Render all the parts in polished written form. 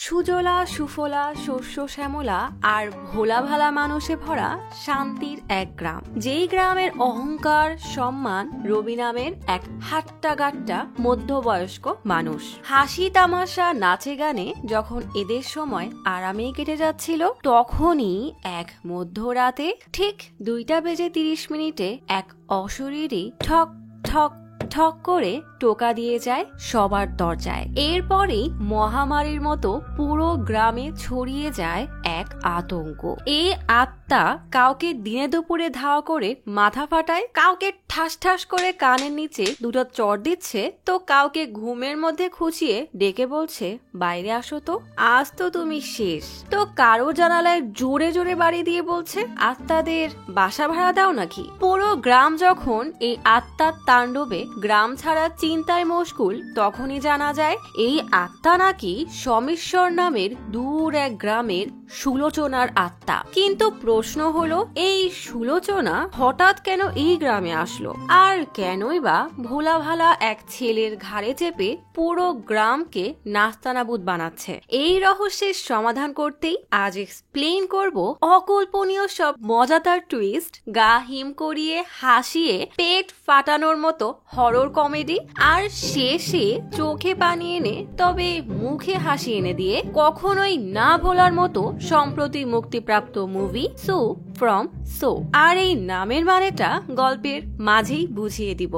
সুজলা সুফলা শস্য শ্যামলা আর ভোলা ভালা মানুষে ভরা শান্তির এক গ্রাম, যেই গ্রামের অহংকার সম্মান রবি নামের এক হাট্টাগাট্টা মধ্যবয়স্ক মানুষ। হাসি তামাশা নাচে গানে যখন এদের সময় আরামেই কেটে যাচ্ছিল, তখনই এক মধ্যরাতে ঠিক 2:30 এক অশরীরী ঠক ঠক ঠক করে টোকা দিয়ে যায় সবার দরজায়। এরপরেই মহামারীর মতো পুরো গ্রামে ছড়িয়ে যায় এক আতঙ্ক। এই আত্মা কাউকে দিনে দুপুরে ধাওয়া করে মাথা ফাটায়, কাউকে ঠাস ঠাস করে কানের নিচে দুটো চড় দিচ্ছে, তো কাউকে ঘুমের মধ্যে খুঁচিয়ে ডেকে বলছে বাইরে আসো তো, আজ তো তুমি শেষ। তো কারো জানালায় জোরে জোরে বাড়ি দিয়ে বলছে আত্মাদের বাসা ভাড়া দাও নাকি। পুরো গ্রাম যখন এই আত্মার তাণ্ডবে গ্রাম ছাড়া চিন্তায় মশগুল, তখনই জানা যায় এই আত্মা নাকি সমেশ্বর নামের দূর এক গ্রামের সুলোচনার আত্মা। কিন্তু প্রশ্ন হলো, এই সুলোচনা হঠাৎ কেন এই গ্রামে আসলো, আর কেনই বা ভোলা ভালা এক ছেলের ঘাড়ে চেপে পুরো গ্রামকে নাস্তানাবুদ বানাচ্ছে। এই রহস্যের সমাধান করতেই আজ এক্সপ্লেন করব অকল্পনীয় সব মজাদার টুইস্ট, গা হিম করিয়ে হাসিয়ে পেট ফাটানোর মতো হরর কমেডি, আর শেষে চোখে পানি এনে তবে মুখে হাসি এনে দিয়ে কখনোই না ভোলার মতো সম্প্রতি মুক্তিপ্রাপ্ত মুভি সো ফ্রম সো। আর এই নামের মানেটা গল্পের মাঝেই বুঝিয়ে দিব।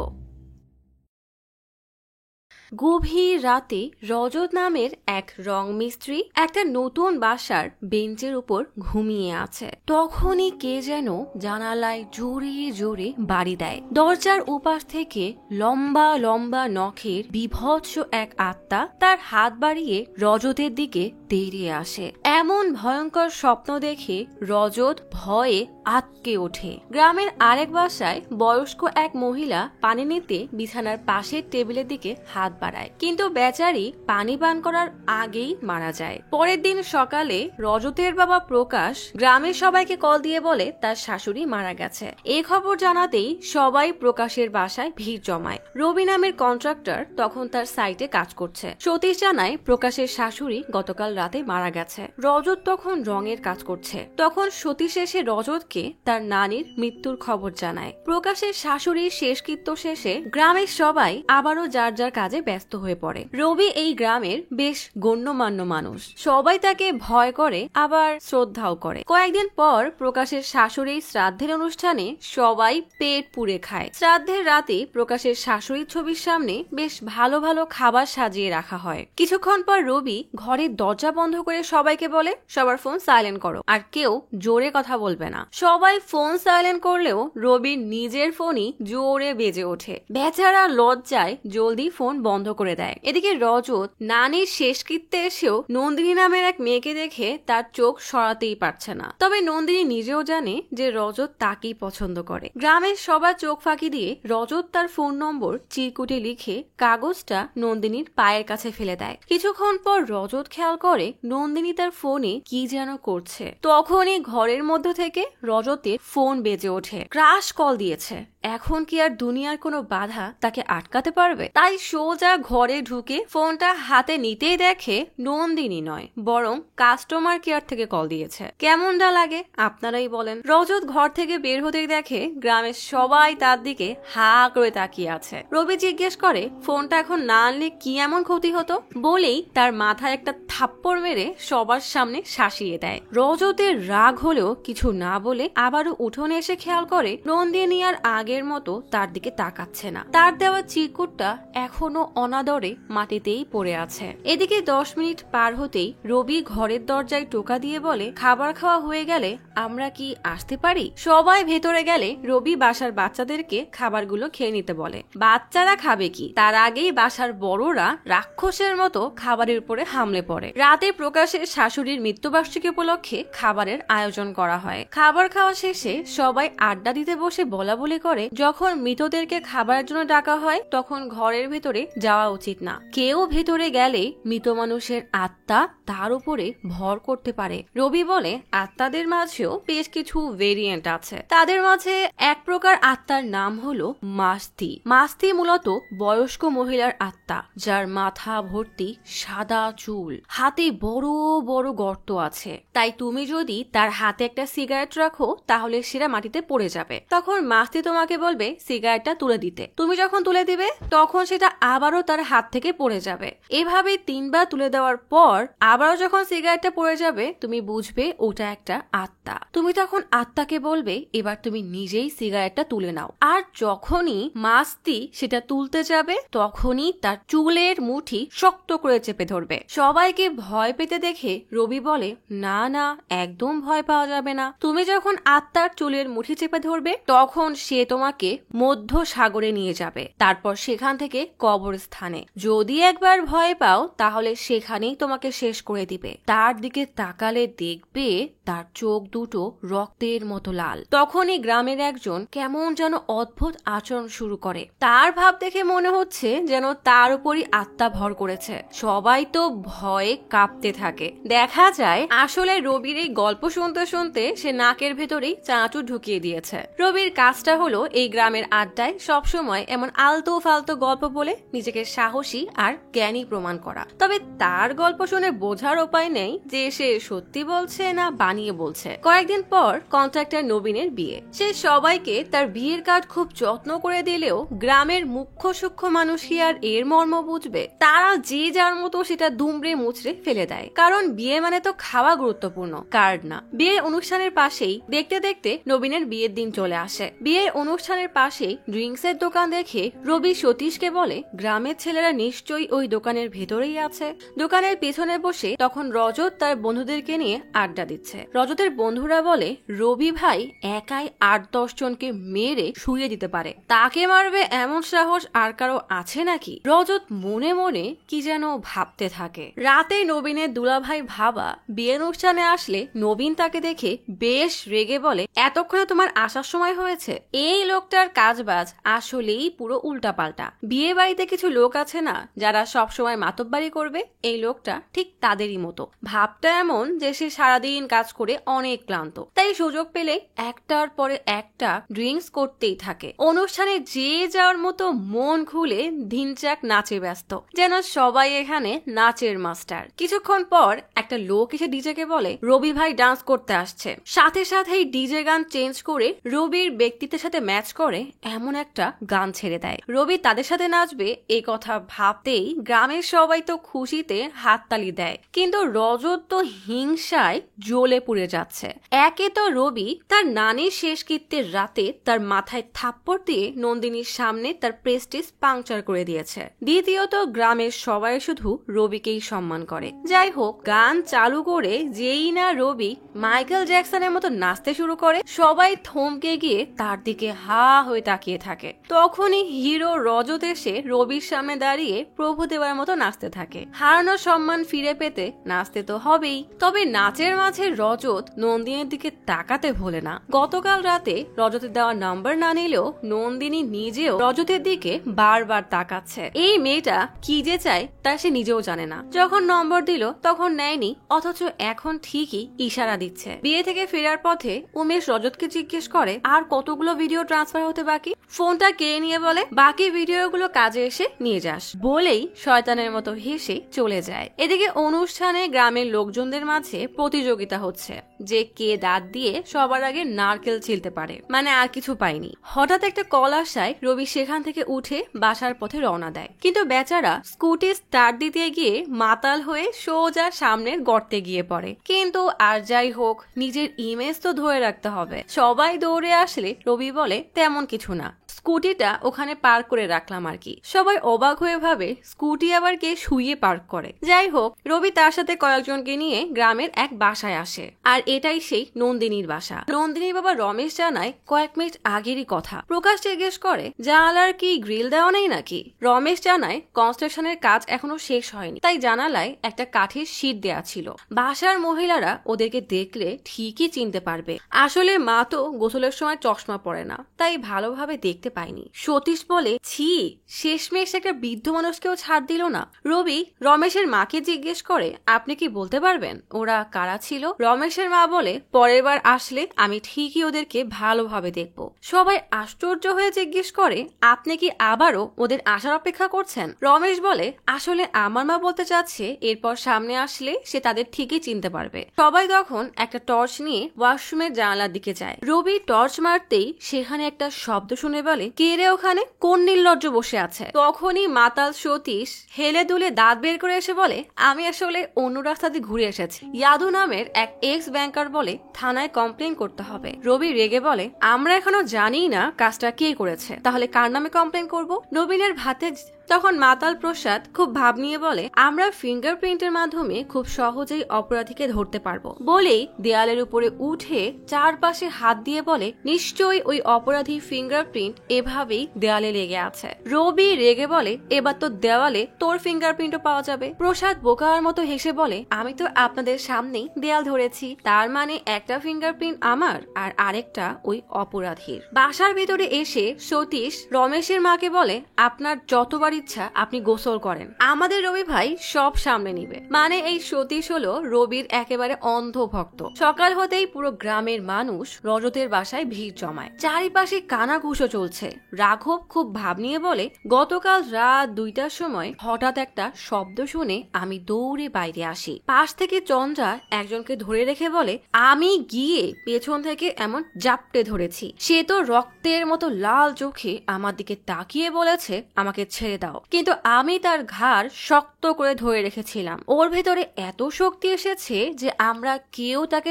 গভীর রাতে রজত নামের এক রং মিস্ত্রি একটা নতুন বাসার বেঞ্চের উপর ঘুমিয়ে আছে। তখনই কে যেন জানালায় জোরে জোরে বাড়ি দেয়। দরজার উপাস থেকে লম্বা লম্বা নখের বিভৎস এক আত্মা তার হাত বাড়িয়ে রজতের দিকে তেড়িয়ে আসে। এমন ভয়ঙ্কর স্বপ্ন দেখে রজত ভয়ে আতকে ওঠে। গ্রামের আরেক বাসায় বয়স্ক এক মহিলা পানি নিতে বিছানার পাশের টেবিলের দিকে হাত বাড়ায়, কিন্তু বেচারি পানি পান করার আগেই মারা যায়। পরের দিন সকালে রজতের বাবা প্রকাশ গ্রামের সবাইকে কল দিয়ে বলে তার শাশুড়ি মারা গেছে। এই খবর জানাতেই সবাই প্রকাশের বাসায় ভিড় জমায়। রবি নামের কন্ট্রাক্টর তখন তার সাইটে কাজ করছে। সতীশ জানায় প্রকাশের শাশুড়ি গতকাল রাতে মারা গেছে। রজত তখন রঙের কাজ করছে। তখন সতীশ এসে রজতকে তার নানির মৃত্যুর খবর জানায়। প্রকাশের শাশুড়ির শেষকৃত্য শেষে গ্রামের সবাই আবারও যার যার কাজে ব্যস্ত হয়ে পড়ে। রবি এই গ্রামের বেশ গণ্যমান্য মানুষ, সবাই তাকে ভয় করে আবার শ্রদ্ধাও করে। কয়েকদিন পর প্রকাশের শাশুড়ির শ্রাদ্ধের অনুষ্ঠানে সবাই পেট পুড়ে খায়। শ্রাদ্ধের রাতে প্রকাশের শাশুড়ির ছবির সামনে বেশ ভালো ভালো খাবার সাজিয়ে রাখা হয়। কিছুক্ষণ পর রবি ঘরের দরজা বন্ধ করে সবাইকে বলে সবার ফোন সাইলেন্ট করো, আর কেউ জোরে কথা বলবে না। সবাই ফোন সাইলেন্ট করলেও রবির নিজের ফোনই জোরে বেজে ওঠে। বেচারা লজ্জায় জলদি ফোন বন্ধ করে দেয়। এদিকে রজত নানির শেষকৃত্যে এসেও নন্দিনী নামের এক মেয়েকে দেখে তার চোখ সরাতেই পারছে না। তবে নন্দিনী নিজেও জানে যে রজত তাকেই পছন্দ করে। গ্রামের সবার চোখ ফাঁকি দিয়ে রজত তার ফোন নম্বর চিরকুটে লিখে কাগজটা নন্দিনীর পায়ের কাছে ফেলে দেয়। কিছুক্ষণ পর রজত খেয়াল করে নন্দিনী তার ফোনে কি যেন করছে। তখনই ঘরের মধ্য থেকে রজতের ফোন বেজে ওঠে। ক্রাশ কল দিয়েছে। এখন কি আর দুনিয়ার কোনো বাধা তাকে আটকাতে পারবে? তাই সোজা ঘরে ঢুকে ফোনটা হাতে নিতেই দেখে নন্দিনী নয়, বরং কাস্টমার কেয়ার থেকে কল দিয়েছে। কেমনটা লাগে আপনারাই বলেন। রজত ঘর থেকে বের হতেই দেখে গ্রামের সবাই তার দিকে হা করে তাকিয়ে আছে। রবি জিজ্ঞেস করে ফোনটা এখন না আনলে কি এমন ক্ষতি হতো, বলেই তার মাথায় একটা থাপ্পড় মেরে সবার সামনে শাসিয়ে দেয়। রজতের রাগ হলেও কিছু না বলে আবারও উঠোনে এসে খেয়াল করে নন্দিনী আর আগের মতো তার দিকে তাকাচ্ছে না। তার দেওয়া চিরকুটটা এখনো অনাদরে মাটিতেই পড়ে আছে। এদিকে 10 মিনিট পার হতেই রবি ঘরের দরজায় টোকা দিয়ে বলে খাবার খাওয়া হয়ে গেলে আমরা কি আসতে পারি? সবাই ভেতরে গেলে রবি বাসার বাচ্চাদেরকে খাবারগুলো খেয়ে নিতে বলে। বাচ্চারা খাবে কি, তার আগেই বাসার বড়রা রাক্ষসের মতো খাবারের উপরে হামলে পড়ে। রাতে প্রকাশের শাশুড়ির মৃত্যুবার্ষিকী উপলক্ষে খাবারের আয়োজন করা হয়। খাবার খাওয়া শেষে সবাই আড্ডা দিতে বসে বলা বলি করে করে যখন মৃতদেরকে খাবারের জন্য ডাকা হয় তখন ঘরের ভেতরে যাওয়া উচিত না। কেউ ভেতরে গেলে মৃত মানুষের আত্মা তার উপরে ভর করতে পারে। রবি বলে আত্মাদের মাঝেও বেশ কিছু ভেরিয়েন্ট আছে। তাদের মাঝে এক প্রকার আত্মার নাম হলো মাস্তি। মাস্তি মূলত বয়স্ক মহিলার আত্মা, যার মাথা ভর্তি সাদা চুল, হাতে বড় বড় গর্ত আছে। তাই তুমি যদি তার হাতে একটা সিগারেট রাখো তাহলে সেটা মাটিতে পড়ে যাবে। তখন মাস্তি তোমাকে বলবে সিগারেটটা তুলে দিতে। তুমি যখন তুলে দিবে তখন সেটা আবারও তার হাত থেকে পড়ে যাবে। এভাবে 3 বার তুলে দেওয়ার পর আবারও যখন সিগারেটটা পড়ে যাবে তুমি বুঝবে ওটা একটা আত্মা। তুমি তখন আত্মাকে বলবে এবার তুমি নিজেই সিগারেটটা তুলে নাও। আর যখনই মাস্তি সেটা তুলতে যাবে তখনই তার চুলের মুঠি শক্ত করে চেপে ধরবে। সবাইকে ভয় পেতে দেখে রবি বলে না না, একদম ভয় পাওয়া যাবে না। তুমি যখন আত্মার চুলের মুঠি চেপে ধরবে তখন সে তোমাকে মধ্য সাগরে নিয়ে যাবে, তারপর সেখান থেকে কবরস্থানে। যদি একবার ভয় পাও তাহলে সেখানেই তোমাকে শেষ করে দিবে। তার দিকে তাকালে দেখবে তার চোখ দুটো রক্তের মতো লাল। তখনই গ্রামের একজন কেমন যেন অদ্ভুত আচরণ শুরু করে। তার ভাব দেখে মনে হচ্ছে যেন তার উপরই আত্মা ভর করেছে। সবাই তো ভয়ে কাঁপতে থাকে। দেখা যায় আসলে রবির এই গল্প শুনতে শুনতে সে নাকের ভেতরেই চাঁচু ঢুকিয়ে দিয়েছে। রবির কাজটা হলো এই গ্রামের আড্ডায় সবসময় এমন আলতো ফালতো গল্প বলে নিজেকে সাহসী আর জ্ঞানী প্রমাণ করা। তবে তার গল্প শুনে বোঝার উপায় নেই যে সে সত্যি বলছে না বানিয়ে বলছে। কয়েকদিন পর কন্ট্রাক্টর নবীনের বিয়ে। সে সবাইকে তার বিয়ের কার্ড খুব যত্ন করে দিলেও গ্রামের মুখ্য সূক্ষ্ম মানুষ কি আর এর মর্ম বুঝবে? তারা যে যার মতো সেটা দুমড়ে মুচড়ে ফেলে দেয়। কারণ বিয়ে মানে তো খাওয়া গুরুত্বপূর্ণ, কার্ড না। বিয়ের অনুষ্ঠানের পাশেই দেখতে দেখতে নবীনের বিয়ের দিন চলে আসে। বিয়ের অনুষ্ঠানের পাশেই ড্রিঙ্কসের দোকান দেখে রবি সতীশকে বলে গ্রামের ছেলেরা নিশ্চয়ই ওই দোকানের ভেতরেই আছে। দোকানের পেছনে বসে তখন রজত তার বন্ধুদেরকে নিয়ে আড্ডা দিচ্ছে। রজতের বন্ধুরা বলে রবি ভাই একাই 8-10 জনকে মেরে শুইয়ে দিতে পারে, তাকে মারবে এমন সাহস আর কারো আছে নাকি? রজত মনে মনে কি যেন ভাবতে থাকে। রাতে নবীনের দুলাভাই ভাবা বিয়ে অনুষ্ঠানে আসলে নবীন তাকে দেখে বেশ রেগে বলে এতক্ষণে তোমার আসার সময় হয়েছে। এই লোকটার কাজবাজ আসলেই পুরো উল্টাপাল্টা। বিয়ে বাড়িতে কিছু লোক আছে না যারা সব সময় মাতব্বারি করবে, এই লোকটা ঠিক তাদেরই মতো। ভাবটা এমন যে সে সারাদিন কাজ করে অনেক ক্লান্ত, তাই সুযোগ পেলে একটার পরে একটা ড্রিঙ্কস করতেই থাকে। অনুষ্ঠানে যে যাওয়ার মতো মন খুলে ধিনচাক নাচে ব্যস্ত, যেন সবাই এখানে নাচের মাস্টার। কিছুক্ষণ পর একটা লোক এসে ডিজেকে বলে রবি ভাই ডান্স করতে আসছে। সাথে সাথেই ডিজে গান চেঞ্জ করে রবির ব্যক্তিত্বের সাথে ম্যাচ করে এমন একটা গান ছেড়ে দেয়। রবি তাদের সাথে নাচবে এই কথা ভাবতেই গ্রামের সবাই তো খুশিতে হাততালি দেয়। কিন্তু রজত তো হিংসায় জ্বলে পুড়ে যাচ্ছে। একে তো রবি তার নানির শেষকৃত্যের রাতে তার মাথায় থাপ্পড় দিয়ে নন্দিনীর সামনে তার প্রেস্টিজ পাংচার করে দিয়েছে। দ্বিতীয়ত গ্রামের সবাই শুধু রবিকেই সম্মান করে। যাই হোক, গান চালু করে যেই না রবি মাইকেল জ্যাকসনের মতো নাচতে শুরু করে সবাই থমকে গিয়ে তার দিকে হা হয়ে তাকিয়ে থাকে। তখনই হিরো রজত এসে রবির সামনে দাঁড়িয়ে প্রভু দেওয়ার মতো নাচতে থাকে। হারানো সম্মান ফিরে পেতে নাচতে তো হবেই। তবে নাচের মাঝে রজত নন্দিনীর দিকে তাকাতে ভোলে না। গতকাল রাতে রজতের দেওয়া নাম্বার না নিলেও নন্দিনী নিজেও রজতের দিকে বারবার তাকাচ্ছে। এই মেয়েটা কি যে চায় তা সে নিজেও জানে না। যখন নম্বর দিল তখন নেয়নি, অথচ এখন ঠিকই ইশারা দিচ্ছে। বিয়ে থেকে ফেরার পথে উমেশ রজতকে জিজ্ঞেস করে আর কতগুলো ভিডিও ট্রান্সফার হতে বাকি। ফোনটা কে নিয়ে বলে বাকি ভিডিওগুলো কাজে এসে নিয়ে যাস বলেই শয়তানের মতো হেসে চলে যায়। এদিকে অনুষ্ঠানে গ্রামের লোকজনদের মাঝে প্রতিযোগিতা হচ্ছে যে কে দাঁত দিয়ে সবার আগে নারকেল ছিলতে পারে, মানে আর কিছু পাইনি। হঠাৎ একটা কল আসায় রবি সেখান থেকে উঠে বাসার পথে রওনা দেয়। কিন্তু বেচারা স্কুটি স্টার্ট দিতে গিয়ে মাতাল হয়ে সোজা সামনের গর্তে গিয়ে পড়ে। কিন্তু আর যাই হোক, নিজের ইমেজ তো ধরে রাখতে হবে। সবাই দৌড়ে আসলে রবি বলে তেমন কিছু না, স্কুটিটা ওখানে পার্ক করে রাখলাম আর কি। সবাই অবাক হয়ে ভাবে স্কুটি আবার কে শুয়ে পার্ক করে। যাই হোক, রবি তার সাথে কয়েকজনকে নিয়ে গ্রামের এক বাসায় আসে, আর এটাই সেই নন্দিনীর বাসা। নন্দিনীর বাবা রমেশ জানায় কয়েক মিনিট আগেরই কথা। প্রকাশ জিজ্ঞেস করে জানালার কি গ্রিল দেওয়া নেই নাকি। রমেশ জানায় কনস্ট্রাকশনের কাজ এখনো শেষ হয়নি, তাই জানালায় একটা কাঠের শীট দেয়া ছিল। বাসার মহিলারা ওদেরকে দেখলে ঠিকই চিনতে পারবে। আসলে মা তো গোসলের সময় চশমা পরে না, তাই ভালোভাবে দেখতে পাইনি। সতীশ বলে ছি, শেষমেশ একটা বৃদ্ধ মানুষকেও ছাড় দিল না। রবি রমেশের মাকে জিজ্ঞেস করে আপনি কি বলতে পারবেন ওরা কারা ছিল। রমেশের মা বলে পরের বার আসলে আমি ঠিকই ওদেরকে ভালোভাবে দেখব। সবাই আশ্চর্য হয়ে জিজ্ঞেস করে আপনি কি আবারও ওদের আসার অপেক্ষা করছেন। রমেশ বলে আসলে আমার মা বলতে চাচ্ছে এরপর সামনে আসলে সে তাদের ঠিকই চিনতে পারবে। সবাই তখন একটা টর্চ নিয়ে ওয়াশরুমের জানালার দিকে যায়। রবি টর্চ মারতেই সেখানে একটা শব্দ শুনে বলে কে রে ওখানে, কোন নির্লজ্জ বসে আছে। তখনই মাতাল সতীশ হেলে দুলে দাঁত বের করে এসে বলে আমি আসলে অন্য রাস্তা দিয়ে ঘুরে এসেছি। ইয়াদু নামের এক এক্স ব্যাংকার বলে থানায় কমপ্লেন করতে হবে। রবি রেগে বলে আমরা এখনো জানি না কাজটা কে করেছে, তাহলে কার নামে কমপ্লেন করব। নবীনের ভাতে তখন মাতাল প্রসাদ খুব ভাব নিয়ে বলে আমরা ফিঙ্গারপ্রিন্টের মাধ্যমে খুব সহজেই অপরাধীকে ধরতে পারবো। বলেই দেয়ালের উপরে উঠে চারপাশে হাত দিয়ে বলে নিশ্চয়ই ওই অপরাধী ফিঙ্গারপ্রিন্ট এভাবেই দেয়ালে লেগে আছে। রবি রেগে বলে এবার তো দেওয়ালে তোর ফিঙ্গারপ্রিন্টও পাওয়া যাবে। প্রসাদ বোকার মতো হেসে বলে আমি তো আপনাদের সামনেই দেয়াল ধরেছি, তার মানে একটা ফিঙ্গারপ্রিন্ট আমার আর আরেকটা ওই অপরাধীর। বাসার ভিতরে এসে সতীশ রমেশের মাকে বলে আপনার যতবার ইচ্ছা আপনি গোসল করেন, আমাদের রবি ভাই সব সামনে নিবে। মানে এই সতীশ হলো রবির একেবারে অন্ধ ভক্ত। সকাল হতেই পুরো গ্রামের মানুষ রজতের বাসায় ভিড় জমায়। চারিপাশে কানাঘুষো চলছে। রাঘব খুব ভাব নিয়ে বলে গতকাল রাত 2টার সময় হঠাৎ একটা শব্দ শুনে আমি দৌড়ে বাইরে আসি। পাশ থেকে চন্দ্রা একজনকে ধরে রেখে বলে আমি গিয়ে পেছন থেকে এমন জাপটে ধরেছি। সে তো রক্তের মতো লাল চোখে আমার দিকে তাকিয়ে বলেছে আমাকে ছেড়ে দাও, কিন্তু আমি তার ঘাড় শক্ত করে ধরে রেখেছিলাম। ওর ভেতরে এত শক্তি এসেছে যে আমরা কেউ তাকে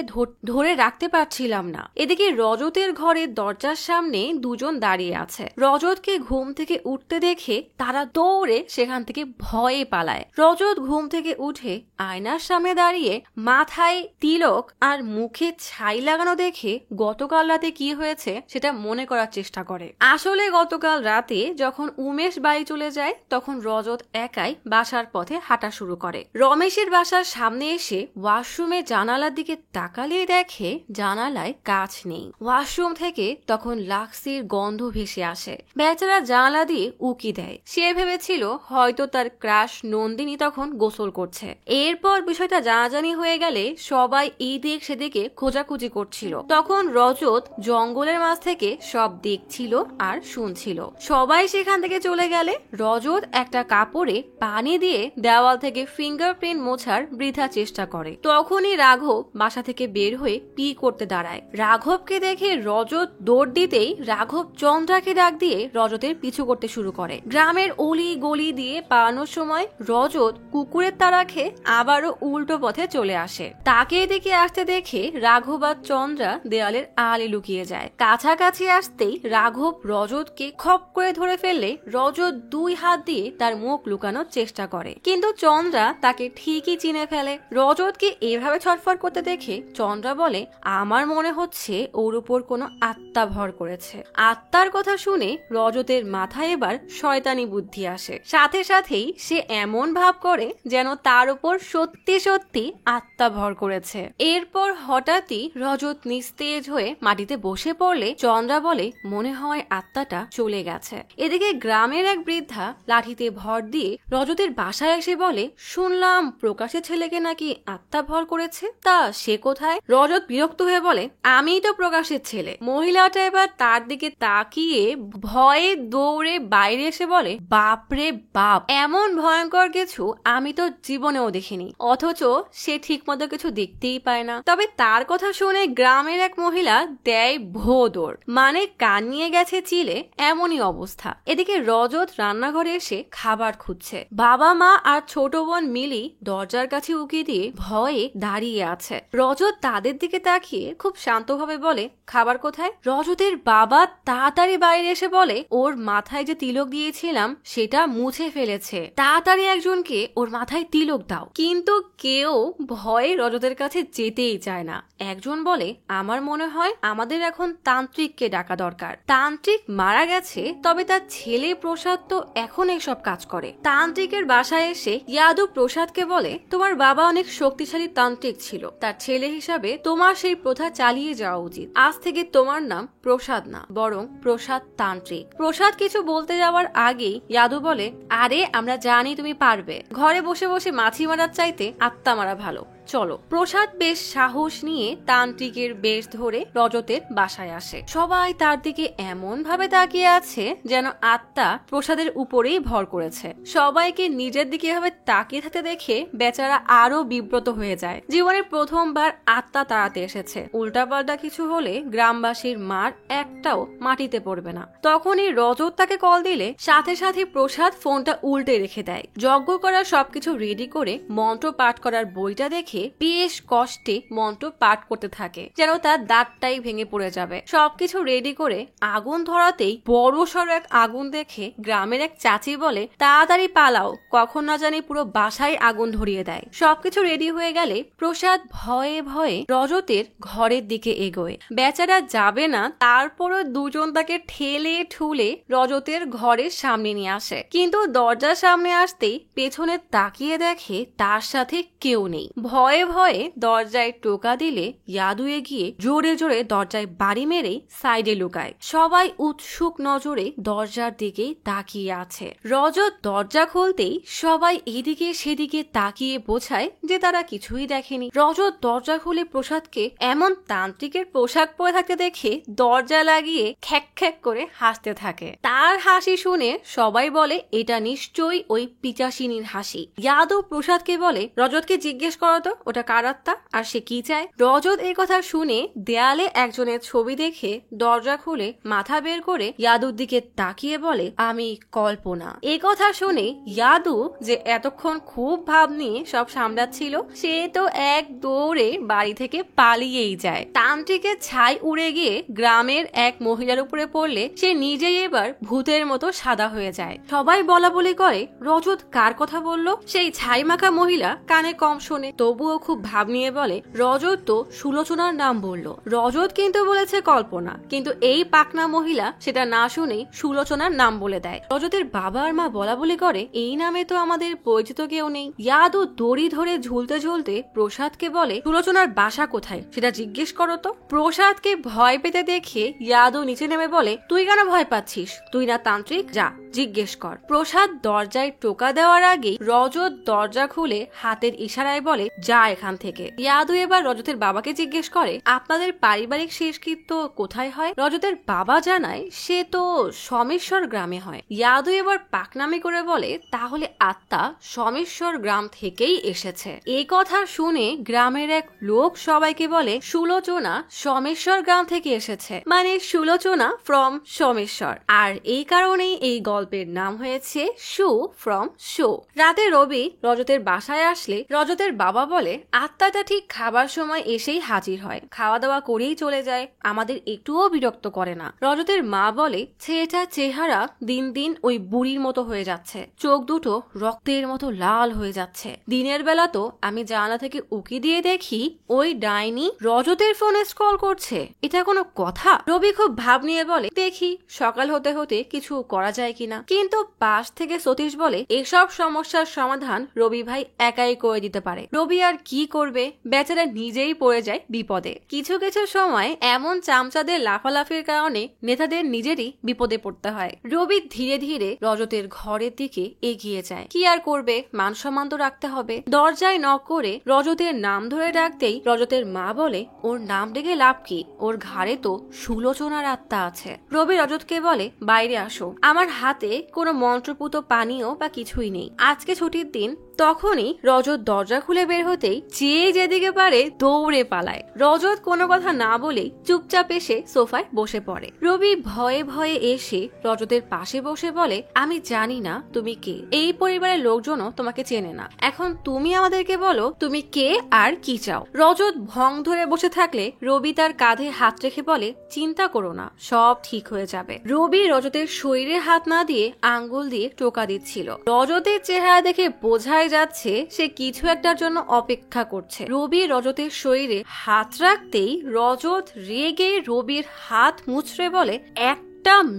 ধরে রাখতে পারছিলাম না। এদিকে রজতের ঘরের দরজার সামনে দুজন দাঁড়িয়ে আছে। রজতকে ঘুম থেকে উঠতে দেখে তারা দৌড়ে সেখান থেকে ভয়ে পালায়। রজত ঘুম থেকে উঠে আয়নার সামনে দাঁড়িয়ে মাথায় তিলক আর মুখে ছাই লাগানো দেখে গতকাল রাতে কি হয়েছে সেটা মনে করার চেষ্টা করে। আসলে গতকাল রাতে যখন উমেশ বাড়ি চলে যায় তখন রজত একাই বাসার পথে হাঁটা শুরু করে। রমেশের বাসার সামনে এসে ওয়াশরুমে জানালার দিকে তাকালে দেখে জানালায় কাঁচ নেই। ওয়াশরুম থেকে তখন লাক্সির গন্ধ ভেসে আসে। বেচারা জানালা দিয়ে উকি দেয়। সে ভেবেছিল হয়তো তার ক্রাশ নন্দিনী তখন গোসল করছে। এরপর বিষয়টা জানাজানি হয়ে গেলে সবাই এই দিক সেদিকে খোঁজাখুঁজি করছিল। তখন রজত জঙ্গলের মাঝ থেকে সব দেখছিল আর শুনছিল। সবাই সেখান থেকে চলে গেলে রজত একটা কাপড়ে পানি দিয়ে দেওয়াল থেকে ফিঙ্গারপ্রিন্ট মোছার বৃথা চেষ্টা করে। তখনই রাঘব বাসা থেকে বের হয়ে পি করতে দাঁড়ায়। রাঘবকে দেখে রজত দৌড় দিতেই রাঘব চন্দ্রাকে ডাক দিয়ে রজতের পিছু করতে শুরু করে। গ্রামের অলি গলি দিয়ে পালানোর সময় রজত কুকুরের তাড়া খেয়ে আবারও উল্টো পথে চলে আসে। তাকে দেখে আসতে দেখে রাঘব আর চন্দ্রা দেয়ালের আড়ালে লুকিয়ে যায়। কাছাকাছি আসতেই রাঘব রজতকে খপ করে ধরে ফেললে রজত 2 হাত দিয়ে তার মুখ লুকানোর চেষ্টা করে, কিন্তু চন্দ্রা তাকে ঠিকই চিনে ফেলে। রজতকে এভাবে ছটফট করতে দেখে চন্দ্রা বলে আমার মনে হচ্ছে ওর উপর কোনো আত্মা ভর করেছে। আত্মার কথা শুনে রজতের মাথায় এবার শয়তানি বুদ্ধি আসে। সাথে সাথেই সে এমন ভাব করে যেন তার উপর সত্যি সত্যি আত্মা ভর করেছে। এরপর হঠাৎই রজত নিস্তেজ হয়ে মাটিতে বসে পড়লে চন্দ্রা বলে মনে হয় আত্মাটা চলে গেছে। এদিকে গ্রামের এক বৃদ্ধা লাঠিতে ভর দিয়ে রজতের বাসায় এসে বলে শুনলাম প্রকাশের ছেলেকে নাকি আত্মা ভর করেছে, তা সে কোথায়? রজত বিরক্ত হয়ে বলে আমিই তো প্রকাশের ছেলে। মহিলাটা এবার তার দিকে তাকিয়ে ভয়ে দৌড়ে বাইরে এসে বলে বাপরে বাপ, এমন ভয়ঙ্কর কিছু আমি তো জীবনেও দেখিনি। অথচ সে ঠিক মতো কিছু দেখতেই পায় না। তবে তার কথা শুনে গ্রামের এক মহিলা দেয় ভোদর, মানে কান নিয়ে গেছে চিলে এমনই অবস্থা। এদিকে রজত রান্নাঘর রান্নাঘরে এসে খাবার খুঁজছে। বাবা মা আর ছোট বোন মিলি দরজার কাছে উকি দিয়ে ভয়ে দাঁড়িয়ে আছে। রজত তাদের দিকে তাকিয়ে খুব শান্তভাবে বলে, খাবার কোথায়? রজতের বাবা তাড়াতাড়ি বাইরে এসে বলে, ওর মাথায় যে তিলক দিয়েছিলাম সেটা মুছে ফেলেছে, তাড়াতাড়ি একজনকে ওর মাথায় তিলক দাও। কিন্তু কেউ ভয়ে রজতের কাছে যেতেই চায় না। একজন বলে, আমার মনে হয় আমাদের এখন তান্ত্রিককে ডাকা দরকার। তান্ত্রিক মারা গেছে, তবে তার ছেলে প্রসাদ তো এখন এইসব কাজ করে। তান্ত্রিকের বাসায় এসে ইয়াদু প্রসাদকে বলে, তোমার বাবা অনেক শক্তিশালী তান্ত্রিক ছিল, তার ছেলে হিসাবে তোমার সেই প্রথা চালিয়ে যাওয়া উচিত। আজ থেকে তোমার নাম প্রসাদ না, বরং প্রসাদ তান্ত্রিক। প্রসাদ কিছু বলতে যাওয়ার আগেই ইয়াদু বলে, আরে আমরা জানি তুমি পারবে, ঘরে বসে বসে মাছি মারার চাইতে আত্মা মারা ভালো, চলো। প্রসাদ বেশ সাহস নিয়ে তান্ত্রিকের বেশ ধরে রজতের বাসায় আসে। সবাই তার দিকে এমন ভাবে তাকিয়ে আছে যেন আত্মা প্রসাদের উপরেই ভর করেছে। সবাইকে নিজের দিকে এভাবে তাকিয়ে থাকতে দেখে বেচারা আরো বিব্রত হয়ে যায়। জীবনের প্রথমবার আত্মা তাড়াতে এসেছে। উল্টাপাল্টা কিছু হলে গ্রামবাসীর মার একটাও মাটিতে পড়বে না। তখনই রজত তাকে কল দিলে সাথে সাথে প্রসাদ ফোনটা উল্টে রেখে দেয়। যজ্ঞ করার সবকিছু রেডি করে মন্ত্র পাঠ করার বইটা দেখে বেশ কষ্টে মন্ত্র পাঠ করতে থাকে, যেন তার দাঁতটাই ভেঙে পড়ে যাবে। সবকিছু রেডি করে আগুন ধরাতেই বড় সড় এক আগুন দেখে গ্রামের এক চাচি বলে, তাড়াতাড়ি পালাও, কখন না জানি পুরো বাসায় আগুন ধরিয়ে দেয়। সবকিছু রেডি হয়ে গেলে প্রসাদ ভয়ে ভয়ে রজতের ঘরের দিকে এগোয়। বেচারা যাবে না, তারপরও দুজন তাকে ঠেলে ঠুলে রজতের ঘরের সামনে নিয়ে আসে। কিন্তু দরজার সামনে আসতেই পেছনে তাকিয়ে দেখে তার সাথে কেউ নেই। ভয়ে ভয়ে দরজায় টোকা দিলে ইয়াদু এগিয়ে জোরে জোরে দরজায় বাড়ি মেরেই সাইডে লুকায়। সবাই উৎসুক নজরে দরজার দিকে তাকিয়ে আছে। রজত দরজা খুলতেই সবাই এদিকে সেদিকে তাকিয়ে বোঝায় যে তারা কিছুই দেখেনি। রজত দরজা খুলে প্রসাদকে এমন তান্ত্রিকের পোশাক পরে থাকতে দেখে দরজা লাগিয়ে খ্যাক খ্যাক করে হাসতে থাকে। তার হাসি শুনে সবাই বলে, এটা নিশ্চয়ই ওই পিচাসিনীর হাসি। ইয়াদু প্রসাদকে বলে, রজতকে জিজ্ঞেস করো তো ওটা কার আত্মা আর সে কি চায়। রজত এই কথা শুনে দেয়ালে একজনের ছবি দেখে দরজা খুলে মাথা বের করে ইয়াদুর দিকে তাকিয়ে বলে, আমি কল্পনা। এই কথা শুনে ইয়াদু, যে এতক্ষণ খুব ভাব নিয়ে সব সামলাচ্ছিল, সে তো এক দৌড়ে বাড়ি থেকে পালিয়েই যায়। তান্ত্রিকের ছাই উড়ে গিয়ে গ্রামের এক মহিলার উপরে পড়লে সে নিজেই এবার ভূতের মতো সাদা হয়ে যায়। সবাই বলা বলি করে, রজত কার কথা বলল? সেই ছাই মাখা মহিলা কানে কম শোনে, তবুও খুব ভাব নিয়ে বলে, রজত তো সুলোচনার নাম বলল। রজত কিন্তু বলেছে কল্পনা, কিন্তু এই পাকনা মহিলা সেটা না শুনেই সুলোচনার নাম বলে দেয়। রজতের বাবা আর মা বলা বলি করে, এই নামে তো আমাদের পরিচিত কেউ নেই। ইয়াদু দড়ি ধরে ঝুলতে ঝুলতে প্রসাদকে বলে, সুলোচনার বাসা কোথায় সেটা জিজ্ঞেস করো তো। প্রসাদকে ভয় পেতে দেখে ইয়াদু নিচে নেমে বলে, তুই কেন ভয় পাচ্ছিস? তুই না তান্ত্রিক, যা জিজ্ঞেস কর। প্রসাদ দরজায় টোকা দেওয়ার আগেই রজত দরজা খুলে হাতের ইশারায় বলে, যা এখান থেকে। ইয়াদু এবার রজতের বাবাকে জিজ্ঞেস করে, আপনাদের পারিবারিক শেষকৃত্য কোথায় হয়? রজতের বাবা জানায় সে তো সোমেশ্বর গ্রামে হয়। ইয়াদু এবার পাকনামি করে বলে, তাহলে আত্মা সোমেশ্বর গ্রাম থেকেই এসেছে। এই কথা শুনে গ্রামের এক লোক সবাইকে বলে, সুলোচনা সোমেশ্বর গ্রাম থেকে এসেছে, মানে সুলোচনা ফ্রম সোমেশ্বর। আর এই কারণেই এই গল্পের নাম হয়েছে শু ফ্রম শো। রাতে রবি রজতের বাসায় আসলে রজতের বাবা বলে, আত্মাটা ঠিক খাবার সময় এসেই হাজির হয়, খাওয়া দাওয়া করেই চলে যায়, আমাদের একটুও বিরক্ত করে না। রজতের মা বলে, ছেলেটার চেহারা দিন দিন ওই বুড়ির মতো হয়ে যাচ্ছে, চোখ দুটো রক্তের মতো লাল হয়ে যাচ্ছে। দিনের বেলা তো আমি জানলা থেকে উকি দিয়ে দেখি ওই ডাইনি রজতের ফোনে স্ক্রল করছে, এটা কোনো কথা? রবি খুব ভাব নিয়ে বলে, দেখি সকাল হতে হতে কিছু করা যায় কিনা। কিন্তু পাশ থেকে সতীশ বলে, এসব সমস্যার সমাধান রবি ভাই একাই করে দিতে পারে। রবি আর কি করবে, বেচারা নিজেই পড়ে যায় বিপদে। কিছু কিছু সময় এমন চামচাদের লাফালাফির কারণে নেতাদের নিজেরই বিপদে পড়তে হয়। রবি ধীরে ধীরে রজতের ঘরের দিকে এগিয়ে যায়। কি আর করবে, মান সম্মান তো রাখতে হবে। দরজায় নক করে রজতের নাম ধরে ডাকতেই রজতের মা বলে, ওর নাম ডেকে লাভ কি, ওর ঘাড়ে তো সুলোচনার আত্মা আছে। রবি রজতকে বলে, বাইরে আসো, আমার হাতে কোনো মন্ত্রপুত পানীয় বা কিছুই নেই, আজকে ছুটির দিন, তখনই রজত দরজা খুলে বের হতেই যে যেদিকে পারে দৌড়ে পালায়। রজত কোনো কথা না বলেই চুপচাপ এসে সোফায় বসে পড়ে। রবি ভয়ে ভয়ে এসে রজতের পাশে বসে বলে, আমি জানি না তুমি কে, এই পরিবারের লোকজনও তোমাকে চেনে না, এখন তুমি আমাদেরকে বলো তুমি কে আর কি চাও। রজত ভং ধরে বসে থাকলে রবি তার কাঁধে হাত রেখে বলে, চিন্তা করো না, সব ঠিক হয়ে যাবে। রবি রজতের শরীরে হাত না দিয়ে আঙ্গুল দিয়ে টোকা দিচ্ছিল। রজতের চেহারা দেখে বোঝাই যাচ্ছে সে কিছু একটার জন্য অপেক্ষা করছে। রবি রজতের শরীরে হাত রাখতেই রজত রেগে রবির হাত মুচড়ে বলে,